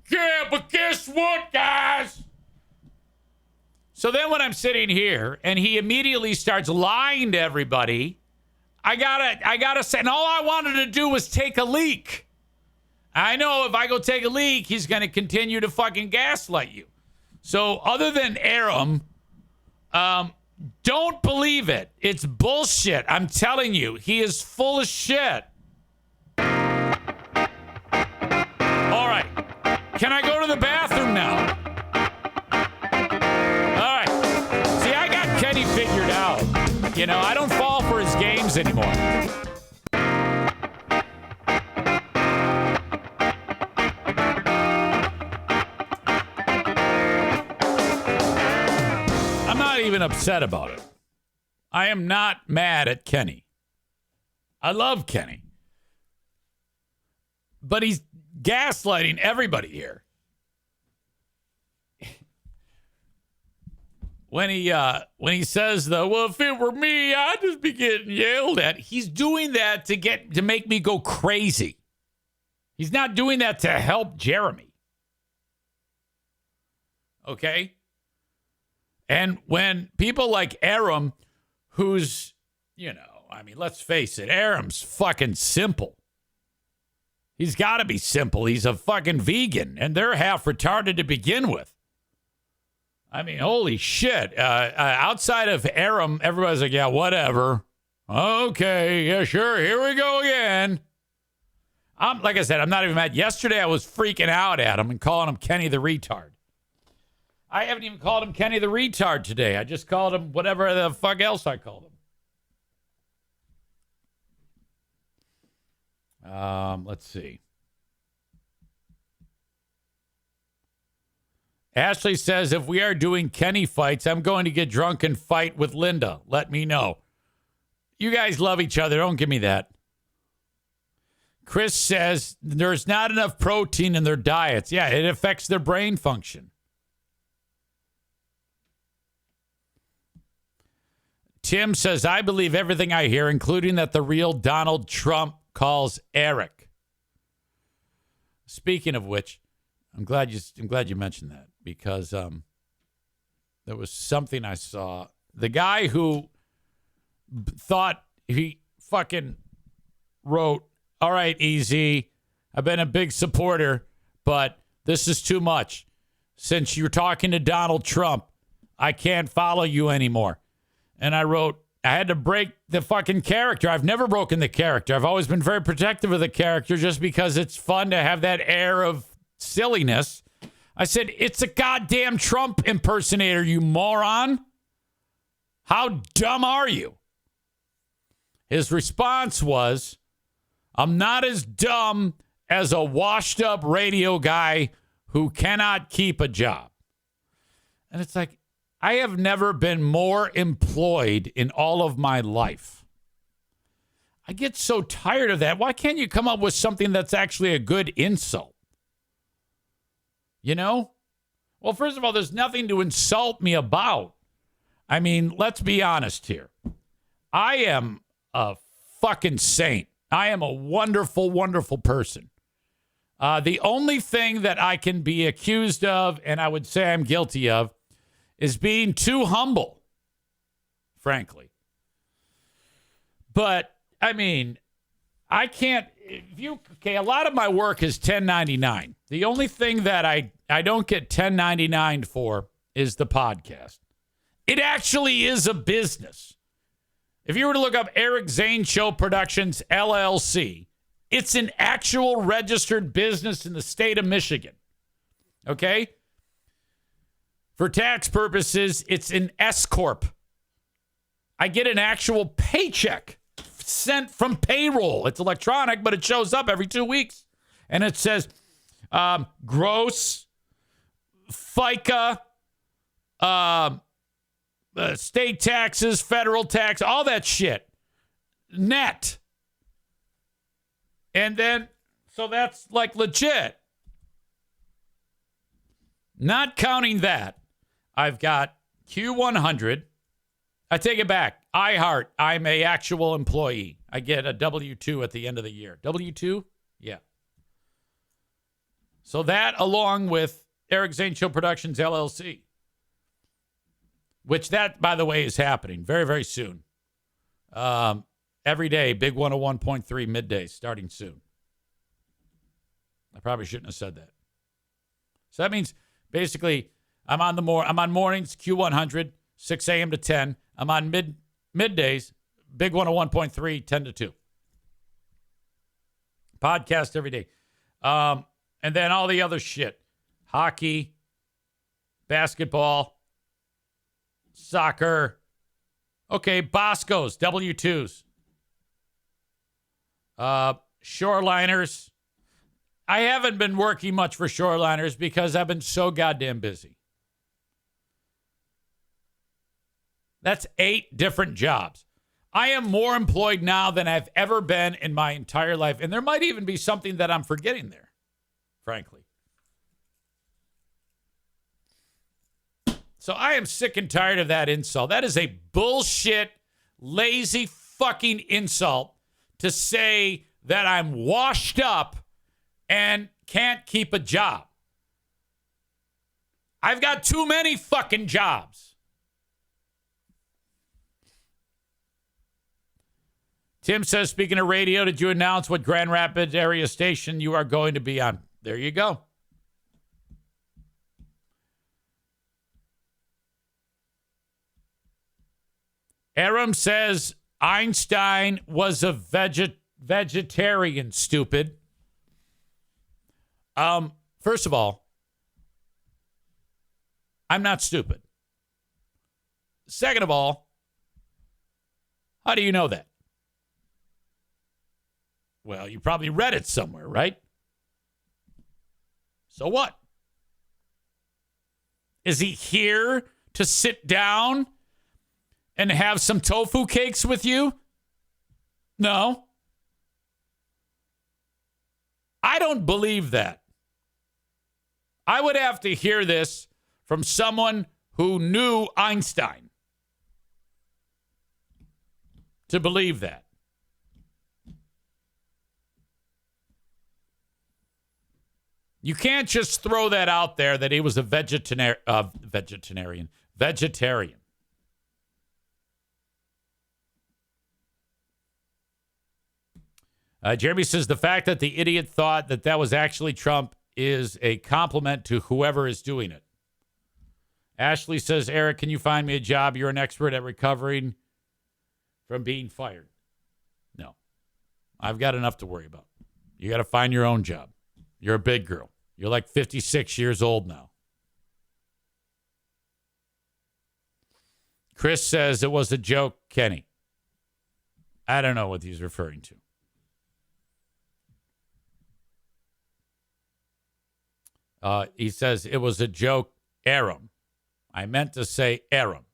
Yeah, but guess what, guys? So then when I'm sitting here and he immediately starts lying to everybody, I gotta say, and all I wanted to do was take a leak. I know if I go take a leak, he's going to continue to fucking gaslight you. So other than Aram, don't believe it. It's bullshit. I'm telling you, he is full of shit. All right. Can I go to the bathroom now? All right. Kenney figured out. I don't fall for his games anymore. I'm not even upset about it. I am not mad at Kenney. I love Kenney. But he's gaslighting everybody here. When he says though, well, if it were me, I'd just be getting yelled at. He's doing that to make me go crazy. He's not doing that to help Jeremy. Okay? And when people like Aram, who's, let's face it, Aram's fucking simple. He's got to be simple. He's a fucking vegan, and they're half retarded to begin with. I mean, holy shit. Outside of Aram, everybody's like, yeah, whatever. Okay, yeah, sure, here we go again. Like I said, I'm not even mad. Yesterday, I was freaking out at him and calling him Kenney the retard. I haven't even called him Kenney the retard today. I just called him whatever the fuck else I called him. Let's see. Ashley says, if we are doing Kenney fights, I'm going to get drunk and fight with Linda. Let me know. You guys love each other. Don't give me that. Chris says, there's not enough protein in their diets. Yeah, it affects their brain function. Tim says, I believe everything I hear, including that the real Donald Trump calls Eric. Speaking of which, I'm glad you mentioned that, because there was something I saw. The guy who thought he fucking wrote, all right, EZ, I've been a big supporter, but this is too much. Since you're talking to Donald Trump, I can't follow you anymore. And I wrote, I had to break the fucking character. I've never broken the character. I've always been very protective of the character just because it's fun to have that air of silliness. I said, it's a goddamn Trump impersonator, you moron. How dumb are you? His response was, I'm not as dumb as a washed up radio guy who cannot keep a job. And it's like, I have never been more employed in all of my life. I get so tired of that. Why can't you come up with something that's actually a good insult? Well, first of all, there's nothing to insult me about. I mean, let's be honest here. I am a fucking saint. I am a wonderful, wonderful person. The only thing that I can be accused of, and I would say I'm guilty of, is being too humble, frankly. But, I mean, I can't, a lot of my work is 1099. The only thing that I don't get 1099 for is the podcast. It actually is a business. If you were to look up Eric Zane Show Productions, LLC, it's an actual registered business in the state of Michigan. Okay? For tax purposes, it's an S-Corp. I get an actual paycheck sent from payroll. It's electronic, but it shows up every 2 weeks. And it says gross, FICA, state taxes, federal tax, all that shit. Net. And then, so that's like legit. Not counting that, I've got Q100. I take it back. iHeart, I'm a actual employee. I get a W-2 at the end of the year. W-2? Yeah. So that, along with Eric Zane Show Productions, LLC, which that, by the way, is happening very, very soon. Every day, Big 101.3 middays, starting soon. I probably shouldn't have said that. So that means, basically, I'm on mornings, Q100, 6 a.m. to 10. I'm on middays, Big 101.3, 10 to 2. Podcast every day. And then all the other shit. Hockey, basketball, soccer, Okay, Bosco's, W-2s. Shoreliners. I haven't been working much for Shoreliners because I've been so goddamn busy. That's 8 different jobs. I am more employed now than I've ever been in my entire life. And there might even be something that I'm forgetting there, frankly. So I am sick and tired of that insult. That is a bullshit, lazy fucking insult to say that I'm washed up and can't keep a job. I've got too many fucking jobs. Tim says, speaking of radio, did you announce what Grand Rapids area station you are going to be on? There you go. Aram says Einstein was a vegetarian, stupid. First of all, I'm not stupid. Second of all, how do you know that? Well, you probably read it somewhere, right? So what? Is he here to sit down and have some tofu cakes with you? No. I don't believe that. I would have to hear this from someone who knew Einstein to believe that. You can't just throw that out there that he was a vegetarian. Jeremy says the fact that the idiot thought that was actually Trump is a compliment to whoever is doing it. Ashley says, Eric, can you find me a job? You're an expert at recovering from being fired. No. I've got enough to worry about. You got to find your own job. You're a big girl. You're like 56 years old now. Chris says it was a joke, Kenney. I don't know what he's referring to. He says it was a joke, Aram. I meant to say Aram.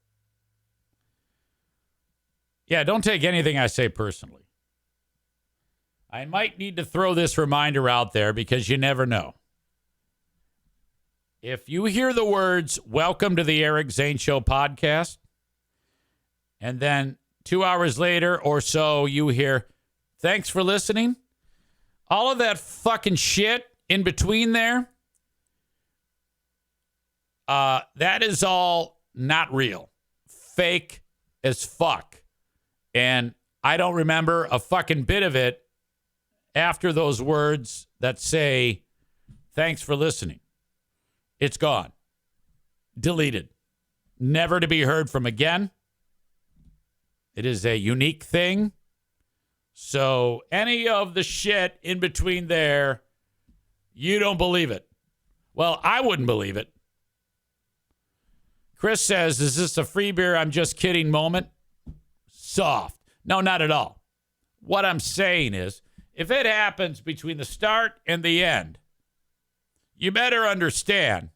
Yeah, don't take anything I say personally. I might need to throw this reminder out there because you never know. If you hear the words, welcome to the Eric Zane Show podcast, and then 2 hours later or so you hear, thanks for listening, all of that fucking shit in between there, that is all not real. Fake as fuck. And I don't remember a fucking bit of it after those words that say, thanks for listening. It's gone. Deleted. Never to be heard from again. It is a unique thing. So any of the shit in between there, you don't believe it. Well, I wouldn't believe it. Chris says, is this a free beer? I'm just kidding moment? Soft. No, not at all. What I'm saying is, if it happens between the start and the end, you better understand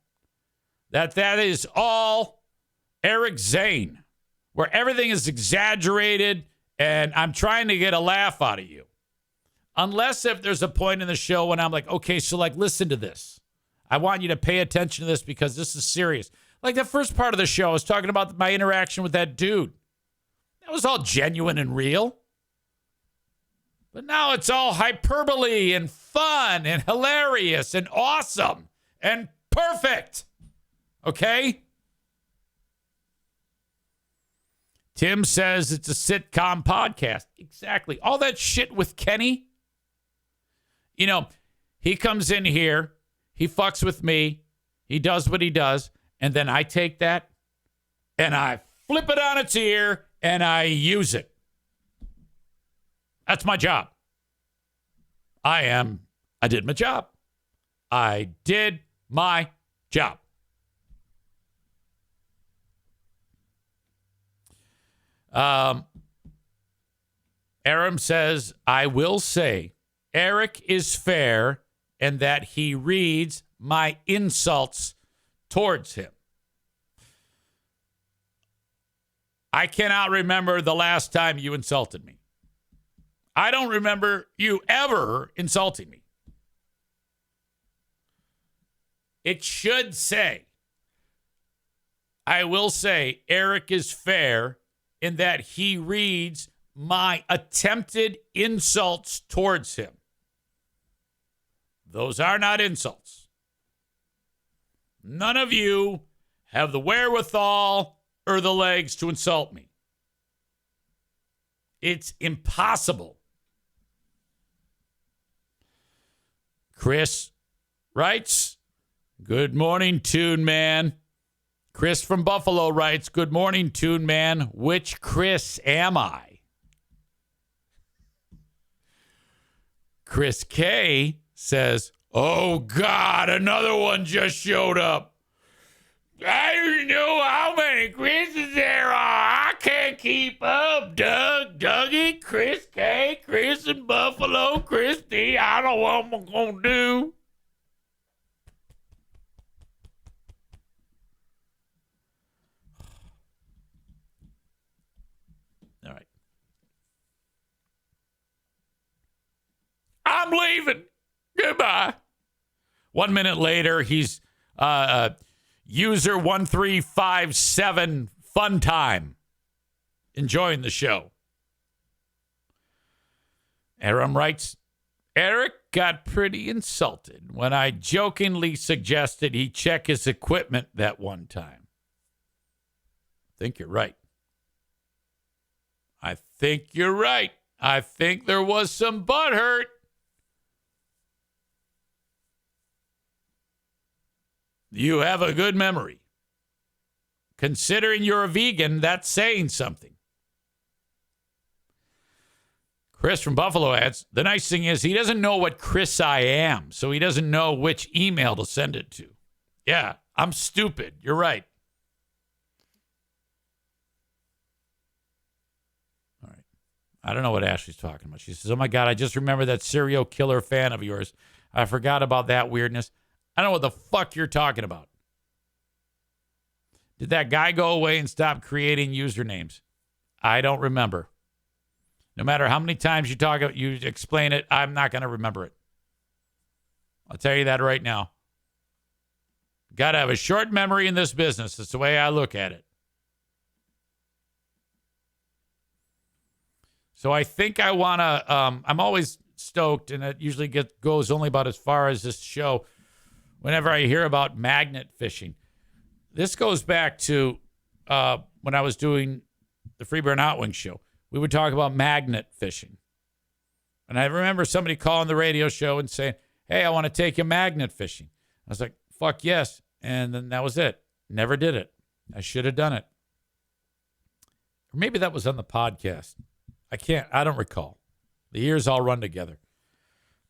that is all Eric Zane, where everything is exaggerated and I'm trying to get a laugh out of you. Unless if there's a point in the show when I'm like, okay, so like, listen to this. I want you to pay attention to this because this is serious. Like the first part of the show, I was talking about my interaction with that dude. That was all genuine and real. But now it's all hyperbole and fun and hilarious and awesome and perfect. Okay? Tim says it's a sitcom podcast. Exactly. All that shit with Kenney. You know, he comes in here, he fucks with me, he does what he does, and then I take that and I flip it on its ear and I use it. That's my job. I did my job. I did my job. Aram says, I will say Eric is fair and that he reads my insults towards him. I cannot remember the last time you insulted me. I don't remember you ever insulting me. It should say, I will say Eric is fair in that he reads my attempted insults towards him. Those are not insults. None of you have the wherewithal or the legs to insult me. It's impossible. Chris writes, good morning, Toon Man. Chris from Buffalo writes, good morning, Toon Man. Which Chris am I? Chris K says, oh, God, another one just showed up. I don't know how many Chris's there are. I can't keep up. Doug, Dougie, Chris K, Chris in Buffalo, Chris D. I don't know what I'm going to do. All right. I'm leaving. Goodbye. 1 minute later, he's user 1357 fun time. Enjoying the show. Aram writes, Eric got pretty insulted when I jokingly suggested he check his equipment that one time. I think you're right. I think you're right. I think there was some butt hurt. You have a good memory. Considering you're a vegan, that's saying something. Chris from Buffalo adds, the nice thing is he doesn't know what Chris I am, so he doesn't know which email to send it to. Yeah, I'm stupid. You're right. All right. I don't know what Ashley's talking about. She says, oh my God, I just remember that serial killer fan of yours. I forgot about that weirdness. I don't know what the fuck you're talking about. Did that guy go away and stop creating usernames? I don't remember. No matter how many times you explain it, I'm not going to remember it. I'll tell you that right now. Got to have a short memory in this business. That's the way I look at it. So I think I want to, I'm always stoked, and it usually goes only about as far as this show, whenever I hear about magnet fishing. This goes back to when I was doing the Free Bear and Hot Wings show. We would talk about magnet fishing. And I remember somebody calling the radio show and saying, hey, I want to take you magnet fishing. I was like, fuck yes. And then that was it. Never did it. I should have done it. Or maybe that was on the podcast. I don't recall. The years all run together.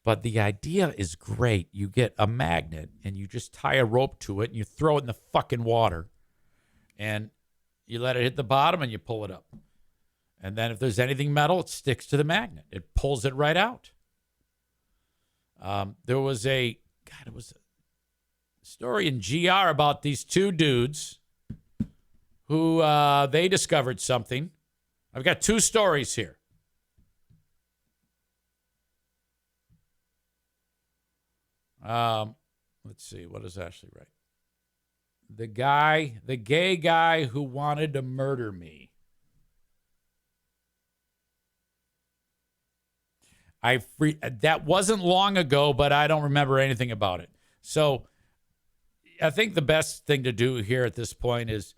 But the idea is great. You get a magnet and you just tie a rope to it and you throw it in the fucking water. And you let it hit the bottom and you pull it up. And then if there's anything metal, it sticks to the magnet. It pulls it right out. There was it was a story in GR about these two dudes who they discovered something. I've got two stories here. Let's see. What does Ashley write? The gay guy who wanted to murder me. That wasn't long ago, but I don't remember anything about it. So I think the best thing to do here at this point is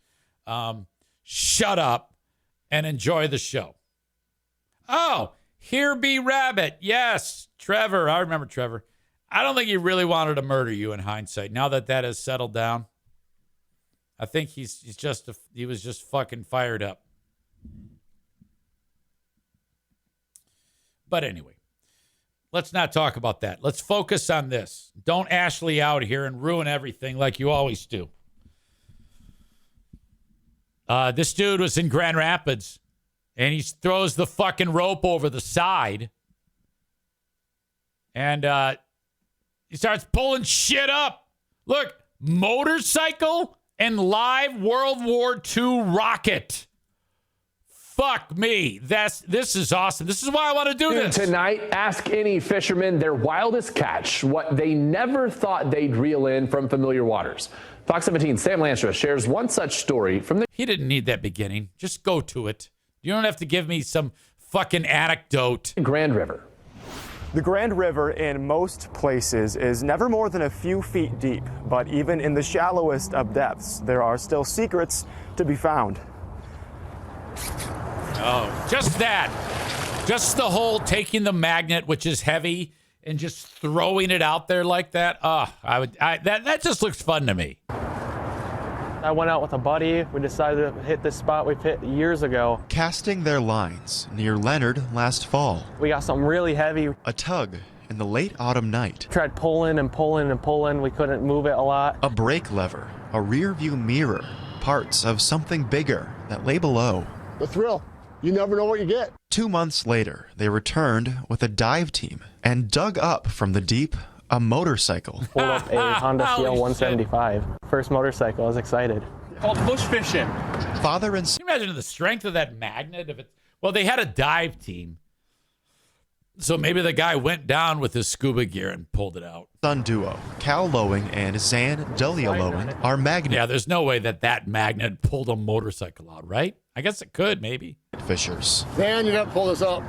shut up and enjoy the show. Oh, here be Rabbit. Yes, Trevor. I remember Trevor. I don't think he really wanted to murder you in hindsight. Now that has settled down, I think he was just fucking fired up. But anyway, let's not talk about that. Let's focus on this. Don't Ashley out here and ruin everything like you always do. This dude was in Grand Rapids And he throws the fucking rope over the side. And he starts pulling shit up. Look, motorcycle and live World War II rocket. Fuck me. This is awesome. This is why I want to do this. Tonight, ask any fisherman their wildest catch, what they never thought they'd reel in from familiar waters. Fox 17's Sam Lanstra shares one such story from the... He didn't need that beginning. Just go to it. You don't have to give me some fucking anecdote. Grand River. The Grand River in most places is never more than a few feet deep, but even in the shallowest of depths, there are still secrets to be found. Oh, just that. Just the whole taking the magnet, which is heavy, and just throwing it out there like that. That just looks fun to me. I went out with a buddy. We decided to hit this spot we've hit years ago. Casting their lines near Leonard last fall. We got something really heavy. A tug in the late autumn night. Tried pulling and pulling and pulling. We couldn't move it a lot. A brake lever, a rear view mirror, parts of something bigger that lay below. The thrill. You never know what you get. 2 months later, they returned with a dive team and dug up from the deep a motorcycle. Pulled up a Honda CL 175. First motorcycle. I was excited. Called bush fishing. Father and Can you imagine the strength of that magnet? Well, they had a dive team. So maybe the guy went down with his scuba gear and pulled it out. son duo, Cal Lowing and Zan Delia Lowing, are magnet Yeah, there's no way that magnet pulled a motorcycle out, right? I guess it could, maybe. fishers. Man, you gotta pull this up.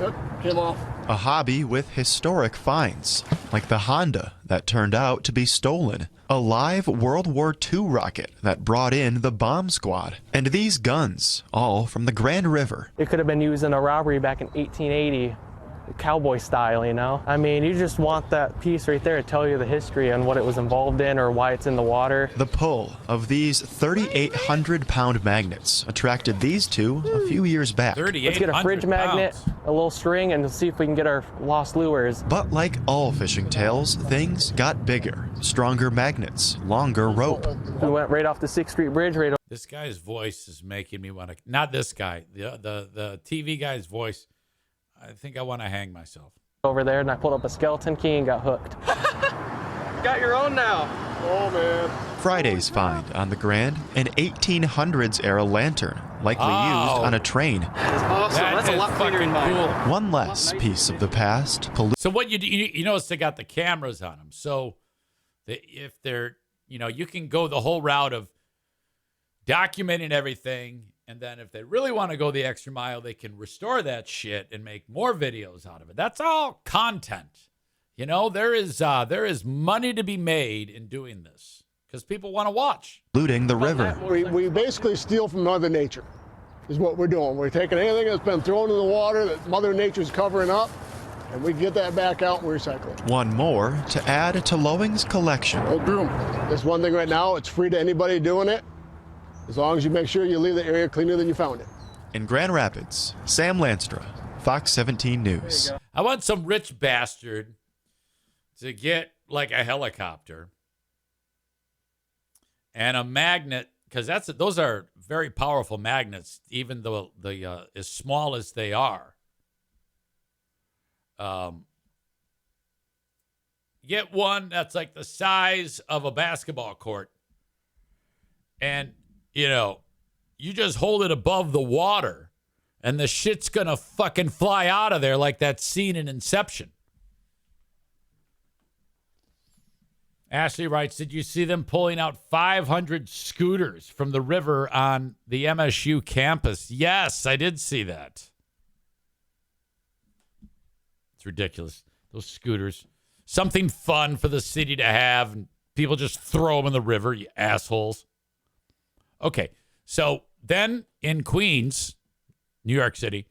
Yep, came off. A hobby with historic finds, like the Honda that turned out to be stolen, a live World War II rocket that brought in the bomb squad, and these guns, all from the Grand River. It could have been used in a robbery back in 1880. Cowboy style, you know? I mean, you just want that piece right there to tell you the history and what it was involved in or why it's in the water. The pull of these 3,800-pound magnets attracted these two a few years back. Let's get a fridge magnet, a little string, and see if we can get our lost lures. But like all fishing tales, things got bigger. Stronger magnets, longer rope. We went right off the 6th Street Bridge, right This guy's voice is making me want to... Not this guy. The TV guy's voice. I think I want to hang myself. over there, and I pulled up a skeleton key and got hooked. Got your own now. Oh, man. Friday's find on the Grand, an 1800s era lantern, likely used on a train. That's awesome. That's a lot cleaner than mine. cool. One less piece of the past. So what you notice they got the cameras on them. So if they're, you can go the whole route of documenting everything. And then if they really want to go the extra mile, they can restore that shit and make more videos out of it. That's all content. There is money to be made in doing this because people want to watch. Looting the river. We basically steal from Mother Nature is what we're doing. We're taking anything that's been thrown in the water that Mother Nature's covering up, and we get that back out and recycle it. One more to add to Lowing's collection. Oh, boom. This one thing right now, it's free to anybody doing it, as long as you make sure you leave the area cleaner than you found it. In Grand Rapids, Sam Lanstra, Fox 17 News. I want some rich bastard to get like a helicopter and a magnet, because those are very powerful magnets, even though as small as they are. Get one that's like the size of a basketball court, and you just hold it above the water, and the shit's gonna fucking fly out of there like that scene in Inception. Ashley writes, did you see them pulling out 500 scooters from the river on the MSU campus? Yes, I did see that. It's ridiculous. Those scooters. Something fun for the city to have, and people just throw them in the river, you assholes. Okay, so then in Queens, New York City,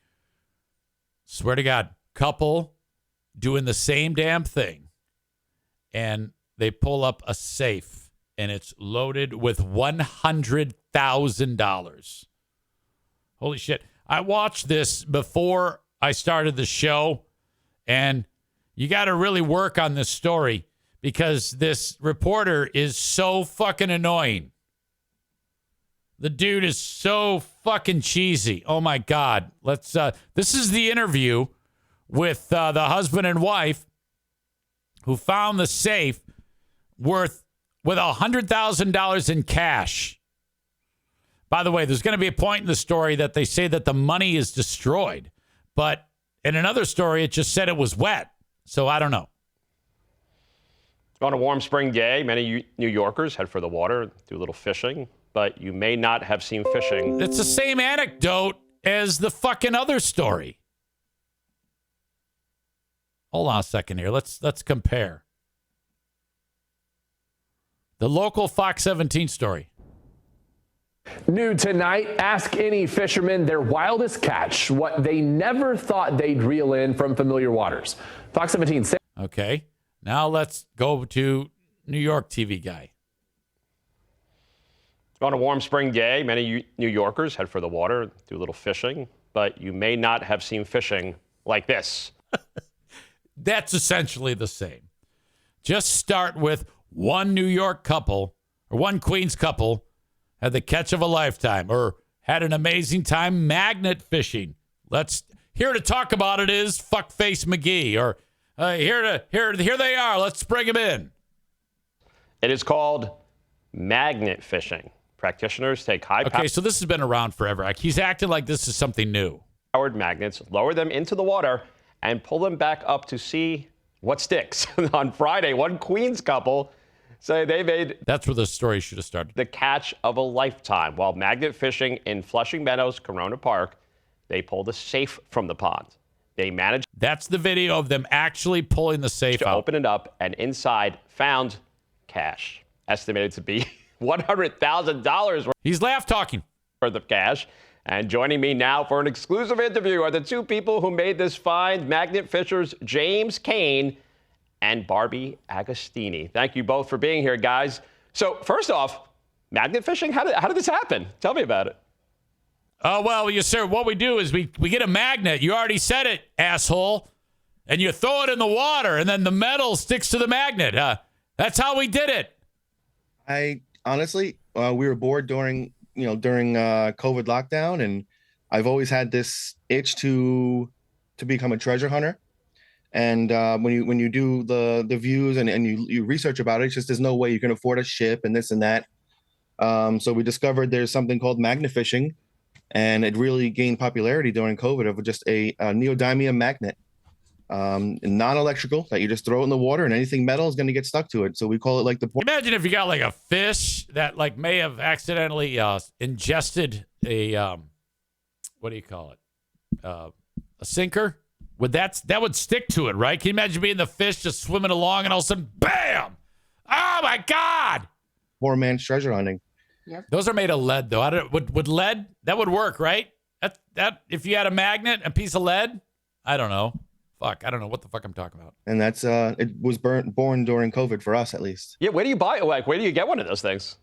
swear to God, couple doing the same damn thing, and they pull up a safe, and it's loaded with $100,000. Holy shit. I watched this before I started the show, and you got to really work on this story because this reporter is so fucking annoying. The dude is so fucking cheesy. Oh my God. This is the interview with the husband and wife who found the safe with $100,000 in cash. By the way, there's going to be a point in the story that they say that the money is destroyed. But in another story, it just said it was wet. So I don't know. On a warm spring day, many New Yorkers head for the water, do a little fishing, but you may not have seen fishing. It's the same anecdote as the fucking other story. Hold on a second here. Let's compare. The local Fox 17 story. New tonight, ask any fisherman their wildest catch, what they never thought they'd reel in from familiar waters. Fox 17. Okay. Now let's go to New York TV guy. On a warm spring day, many New Yorkers head for the water, do a little fishing, but you may not have seen fishing like this. That's essentially the same. Just start with one New York couple or one Queens couple had the catch of a lifetime or had an amazing time magnet fishing. Here to talk about it is Fuckface McGee, or here they are. Let's bring them in. It is called magnet fishing. Practitioners take Okay, so this has been around forever. Like, he's acting like this is something new. Powered magnets, lower them into the water and pull them back up to see what sticks. On Friday, one Queens couple say they made That's where the story should have started. the catch of a lifetime. While magnet fishing in Flushing Meadows, Corona Park, they pulled a safe from the pond. They managed That's the video of them actually pulling the safe to out. open it up, and inside found cash, estimated to be $100,000 He's laugh talking. worth of cash. And joining me now for an exclusive interview are the two people who made this find, magnet fishers James Kane and Barbie Agostini. Thank you both for being here, guys. So first off, magnet fishing, how did this happen? Tell me about it. Oh, well, yes, sir. What we do is we get a magnet. You already said it, asshole. And you throw it in the water, and then the metal sticks to the magnet. That's how we did it. I honestly, we were bored during COVID lockdown, and I've always had this itch to become a treasure hunter. And when you do the views and you research about it, it's just there's no way you can afford a ship and this and that. So we discovered there's something called magnet fishing, and it really gained popularity during COVID of just a neodymium magnet, non-electrical, that you just throw it in the water and anything metal is going to get stuck to it. So we call it like the. Imagine if you got like a fish that like may have accidentally ingested a what do you call it? A sinker. That would stick to it, right? Can you imagine being the fish just swimming along and all of a sudden, bam! Oh my God! Poor man's treasure hunting. Yep. Those are made of lead, though. Would lead that would work, right? That if you had a magnet, a piece of lead, I don't know. Fuck, I don't know what the fuck I'm talking about. And that's it was born during COVID for us, at least. Yeah, where do you buy it? Like, where do you get one of those things?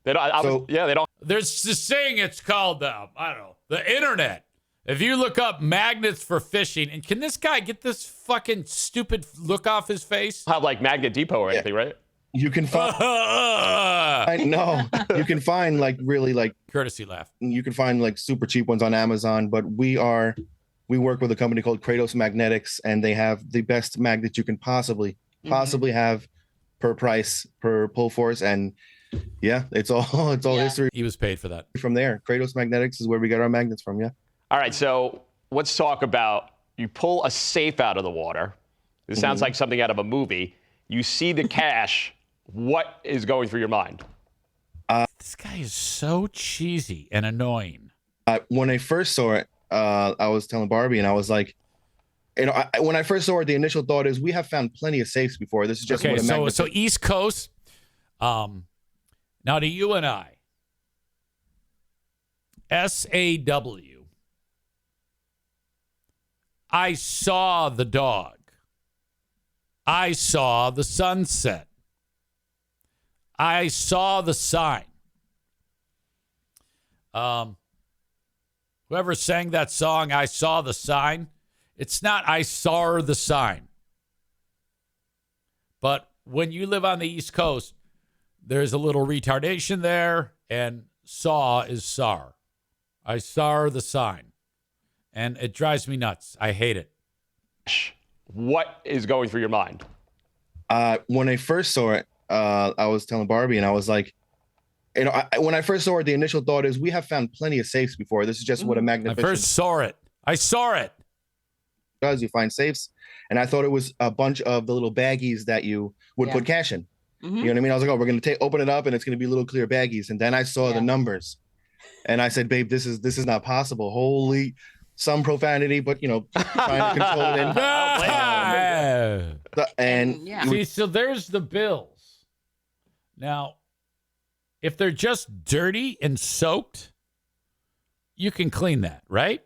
They don't. They don't. There's this saying. It's called I don't know, the internet. If you look up magnets for fishing, and can this guy get this fucking stupid look off his face? Have like Magnet Depot or anything, right? You can find you can find like really like courtesy laugh. You can find like super cheap ones on Amazon, but we work with a company called Kratos Magnetics, and they have the best magnet you can possibly have per price, per pull force, and yeah, it's all history. He was paid for that. From there, Kratos Magnetics is where we get our magnets from. Yeah. All right, so let's talk about, you pull a safe out of the water. This sounds like something out of a movie. You see the cash. What is going through your mind? This guy is so cheesy and annoying. When I first saw it, I was telling Barbie, and I was like, when I first saw it, the initial thought is we have found plenty of safes before. This is just okay. What a magnet So East Coast. Now to you and I, SAW. I saw the dog. I saw the sunset. I saw the sign. Whoever sang that song, I Saw the Sign, it's not I saw the sign. But when you live on the East Coast, there's a little retardation there, and saw is SAR. I saw the sign. And it drives me nuts. I hate it. What is going through your mind? When I first saw it, I was telling Barbie, and I was like, when I first saw it, the initial thought is we have found plenty of safes before. This is just what a magnet. I first saw it. I saw it. Does you find safes, and I thought it was a bunch of the little baggies that you would put cash in. You know what I mean? I was like, oh, we're gonna open it up, and it's gonna be little clear baggies. And then I saw the numbers, and I said, babe, this is not possible. Holy, some profanity, but trying to control it. See, so there's the bills. Now, if they're just dirty and soaked, you can clean that, right?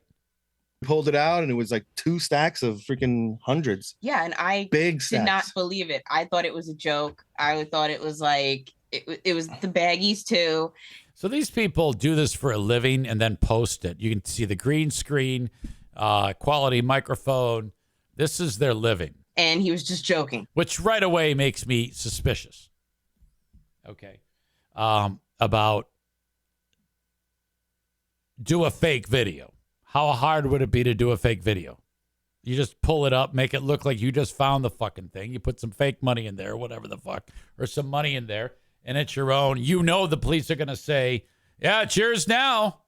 Pulled it out, and it was like 2 stacks of freaking hundreds. Yeah, and I did not believe it. I thought it was a joke. I thought it was like it was the baggies too. So these people do this for a living and then post it. You can see the green screen, quality microphone. This is their living. And he was just joking, which right away makes me suspicious. Okay, about do a fake video. How hard would it be to do a fake video? You just pull it up, make it look like you just found the fucking thing. You put some fake money in there, whatever the fuck, or some money in there, and it's your own. You know the police are going to say, yeah, it's yours now.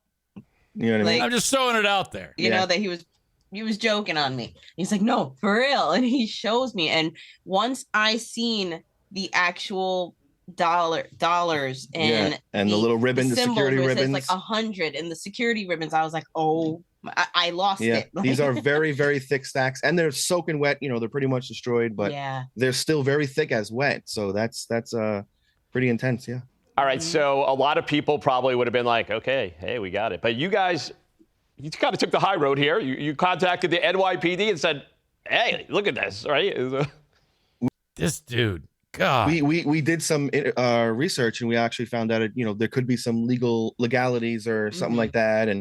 You know what I mean? I'm just throwing it out there. You know that he was joking on me. He's like, no, for real. And he shows me. And once I seen the actual dollars and the little ribbon, the security ribbons, like 100, and the security ribbons, I was like, oh, I lost it. These are very, very thick stacks, and they're soaking wet. They're pretty much destroyed, but they're still very thick as wet. So that's pretty intense. Yeah. All right. So a lot of people probably would have been like, okay, hey, we got it. But you guys, you kind of took the high road here. You contacted the NYPD and said, hey, look at this, right? This dude. God. We did some research, and we actually found out there could be some legalities or something like that,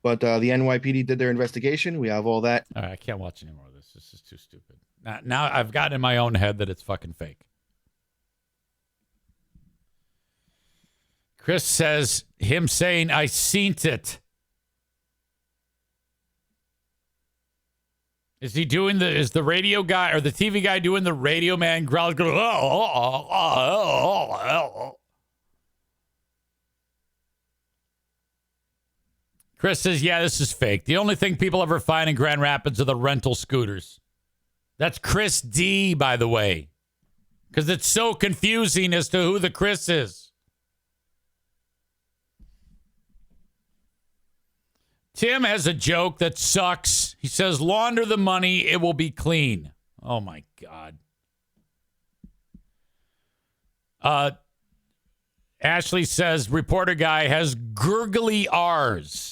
but the NYPD did their investigation. We have all that. All right, I can't watch any more of this. This is too stupid. Now I've gotten in my own head that it's fucking fake. Chris says him saying I seen it. Is the radio guy or the TV guy doing the radio man growl? Chris says, yeah, this is fake. The only thing people ever find in Grand Rapids are the rental scooters. That's Chris D, by the way. Because it's so confusing as to who the Chris is. Tim has a joke that sucks. He says, launder the money, it will be clean. Oh, my God. Ashley says, reporter guy has gurgly R's.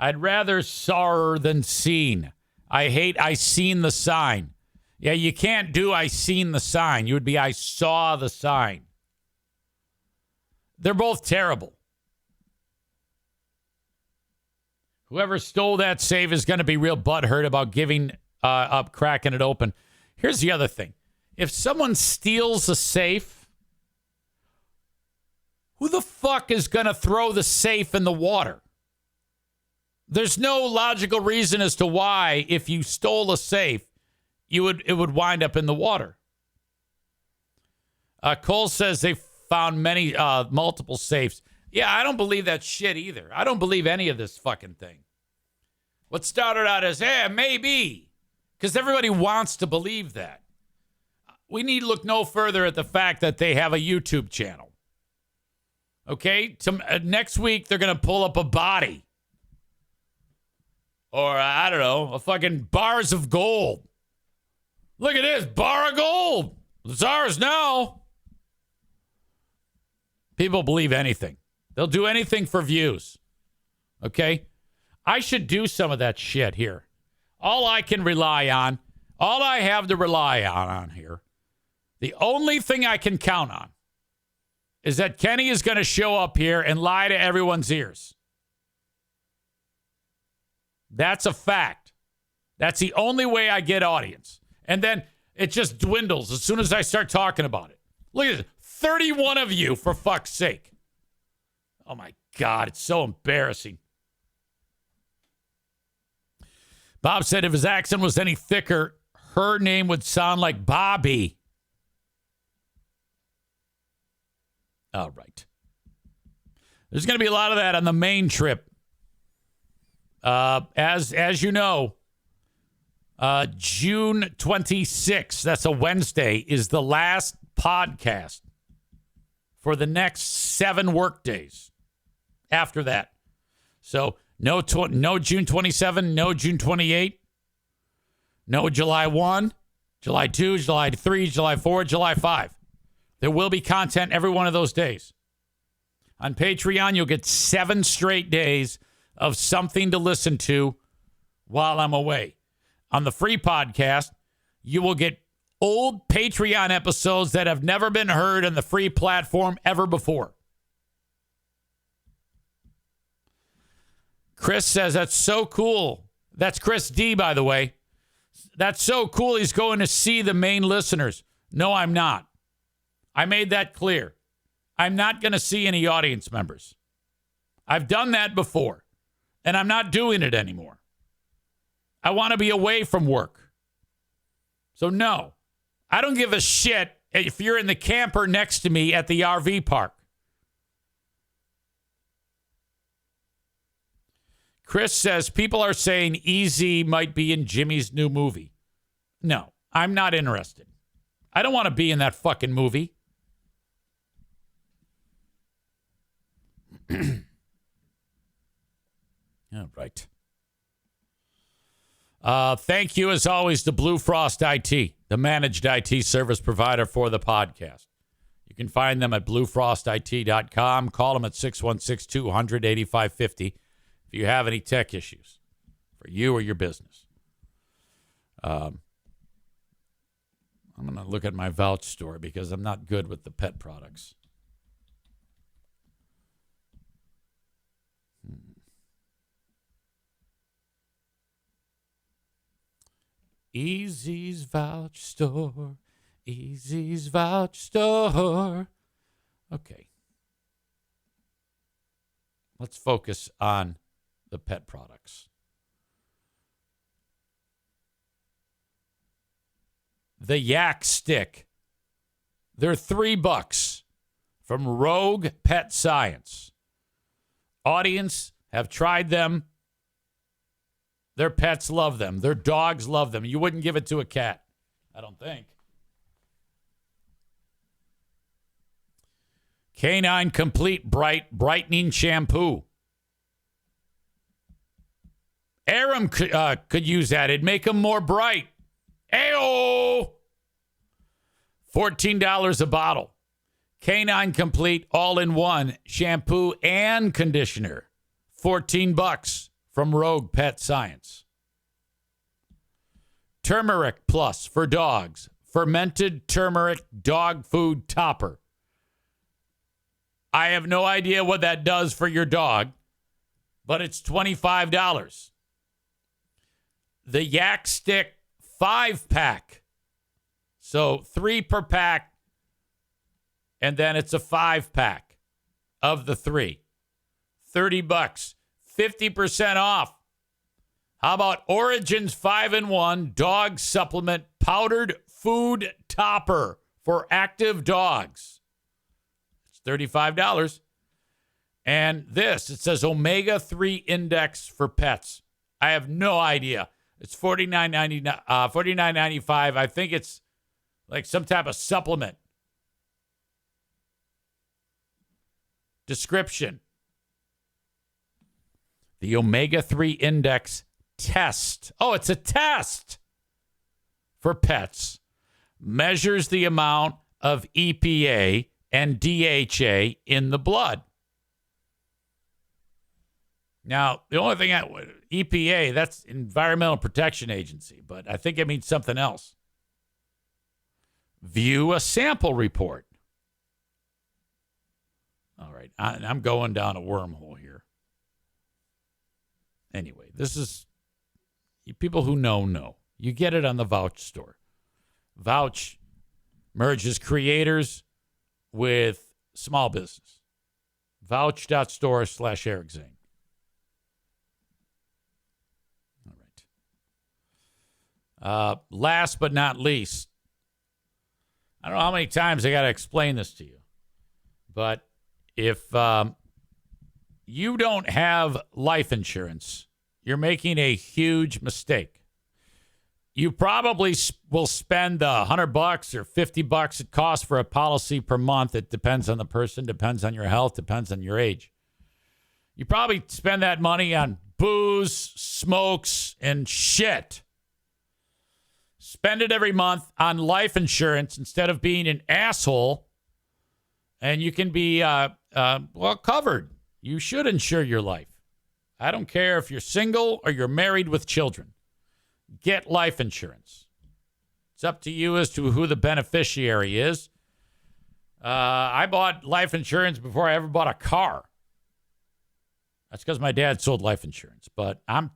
I'd rather saw than seen. I hate I seen the sign. Yeah, you can't do I seen the sign. You would be I saw the sign. They're both terrible. Whoever stole that safe is going to be real butthurt about giving up, cracking it open. Here's the other thing. If someone steals a safe, who the fuck is going to throw the safe in the water? There's no logical reason as to why, if you stole a safe, it would wind up in the water. Cole says they found multiple safes. Yeah, I don't believe that shit either. I don't believe any of this fucking thing. What started out as, maybe, because everybody wants to believe that. We need to look no further at the fact that they have a YouTube channel. Okay? Next week, they're going to pull up a body. Or, I don't know, a fucking bars of gold. Look at this, bar of gold. It's ours now. People believe anything. They'll do anything for views. Okay? I should do some of that shit here. All I have to rely on here, the only thing I can count on is that Kenney is going to show up here and lie to everyone's ears. That's a fact. That's the only way I get audience. And then it just dwindles as soon as I start talking about it. Look at this. 31 of you, for fuck's sake. Oh, my God. It's so embarrassing. Bob said if his accent was any thicker, her name would sound like Bobby. All right. There's going to be a lot of that on the main trip. As you know, June 26th, that's a Wednesday, is the last podcast for the next 7 work days after that. So no June 27, no June 28, no July 1, July 2, July 3, July 4, July 5. There will be content every one of those days. On Patreon, you'll get 7 straight days of something to listen to while I'm away. On the free podcast, you will get old Patreon episodes that have never been heard on the free platform ever before. Chris says, that's so cool. That's Chris D, by the way. That's so cool. He's going to see the main listeners. No, I'm not. I made that clear. I'm not going to see any audience members. I've done that before, and I'm not doing it anymore. I want to be away from work. So, no, I don't give a shit if you're in the camper next to me at the RV park. Chris says people are saying EZ might be in Jimmy's new movie. No, I'm not interested. I don't want to be in that fucking movie. All right. Thank you, as always, to Blue Frost IT, the managed IT service provider for the podcast. You can find them at bluefrostit.com. Call them at 616-200-8550 if you have any tech issues for you or your business. I'm going to look at my vouch store because I'm not good with the pet products. Easy's Vouch Store. Easy's Vouch Store. Okay. Let's focus on the pet products. The Yak Stick. They're $3 from Rogue Pet Science. Audience have tried them. Their pets love them. Their dogs love them. You wouldn't give it to a cat, I don't think. Canine Complete Brightening Shampoo. Aram could use that. It'd make them more bright. Ayo! $14 a bottle. Canine Complete All-in-One Shampoo and Conditioner. $14 from Rogue Pet Science. Turmeric Plus for dogs. Fermented turmeric dog food topper. I have no idea what that does for your dog, but it's $25. The Yak Stick 5-pack. So 3 per pack, and then it's a 5-pack of the 3. $30. 50% off. How about Origin's 5-in-1 dog supplement powdered food topper for active dogs? It's $35. And this, it says omega-3 index for pets. I have no idea. It's $49.95. I think it's like some type of supplement. Description. The omega-3 index test. Oh, it's a test for pets. Measures the amount of EPA and DHA in the blood. Now, the only thing EPA, that's Environmental Protection Agency, but I think it means something else. View a sample report. All right, I'm going down a wormhole here. Anyway, this is, people who know. You get it on the Vouch store. Vouch merges creators with small business. Vouch.store/Eric Zane. All right. Last but not least, I don't know how many times I got to explain this to you, but if you don't have life insurance, you're making a huge mistake. You probably will spend the $100 or $50 it costs for a policy per month. It depends on the person, depends on your health, depends on your age. You probably spend that money on booze, smokes, and shit. Spend it every month on life insurance instead of being an asshole, and you can be covered. You should insure your life. I don't care if you're single or you're married with children. Get life insurance. It's up to you as to who the beneficiary is. I bought life insurance before I ever bought a car. That's because my dad sold life insurance. But I'm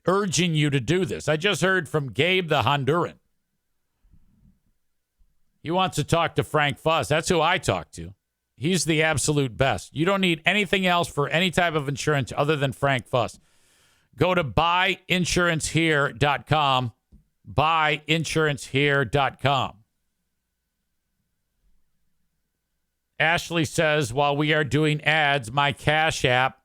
urging you to do this. I just heard from Gabe the Honduran. He wants to talk to Frank Fuss. That's who I talk to. He's the absolute best. You don't need anything else for any type of insurance other than Frank Fuss. Go to buyinsurancehere.com. Buyinsurancehere.com. Ashley says, while we are doing ads, my Cash App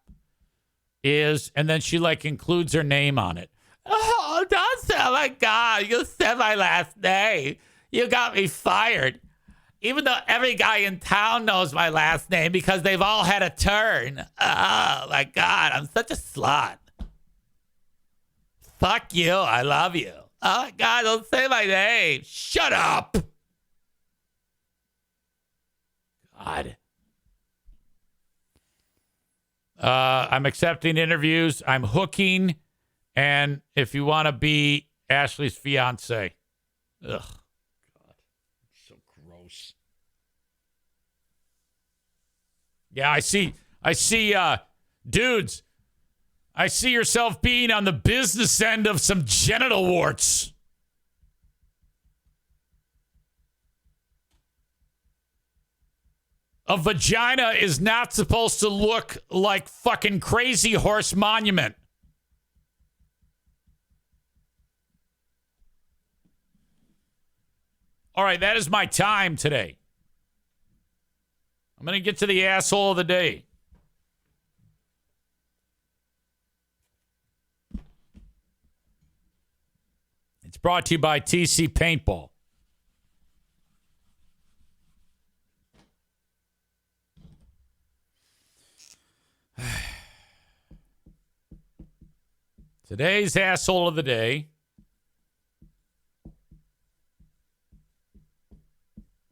is, and then she includes her name on it. Oh, don't say, oh my God, you said my last name. You got me fired. Even though every guy in town knows my last name because they've all had a turn. Oh my God, I'm such a slut. Fuck you. I love you. Oh, my God. Don't say my name. Shut up. God. I'm accepting interviews. I'm hooking. And if you want to be Ashley's fiance. Ugh. God. So gross. Yeah, I see, dudes. I see yourself being on the business end of some genital warts. A vagina is not supposed to look like fucking Crazy Horse Monument. All right, that is my time today. I'm going to get to the asshole of the day. It's brought to you by TC Paintball. Today's asshole of the day.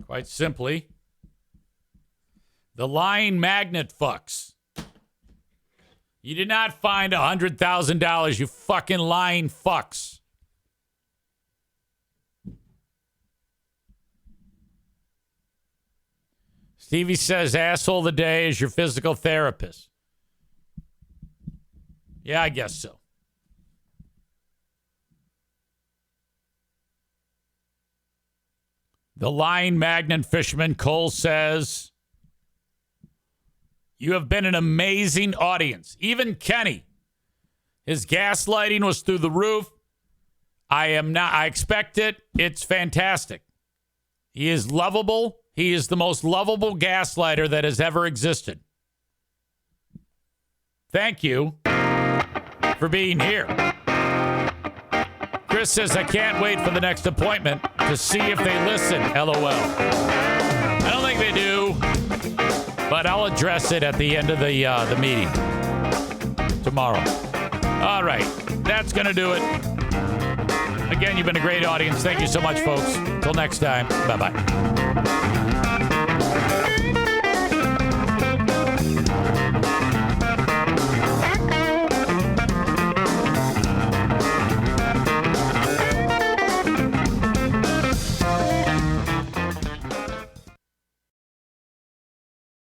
Quite simply, the lying magnet fucks. You did not find $100,000, you fucking lying fucks. Stevie says asshole of the day is your physical therapist. Yeah, I guess so. The lying magnet fisherman, Cole, says, you have been an amazing audience. Even Kenney. His gaslighting was through the roof. I expect it. It's fantastic. He is lovable. He is the most lovable gaslighter that has ever existed. Thank you for being here. Chris says, I can't wait for the next appointment to see if they listen. LOL. I don't think they do, but I'll address it at the end of the meeting tomorrow. All right. That's going to do it. Again, you've been a great audience. Thank you so much, folks. Until next time. Bye-bye.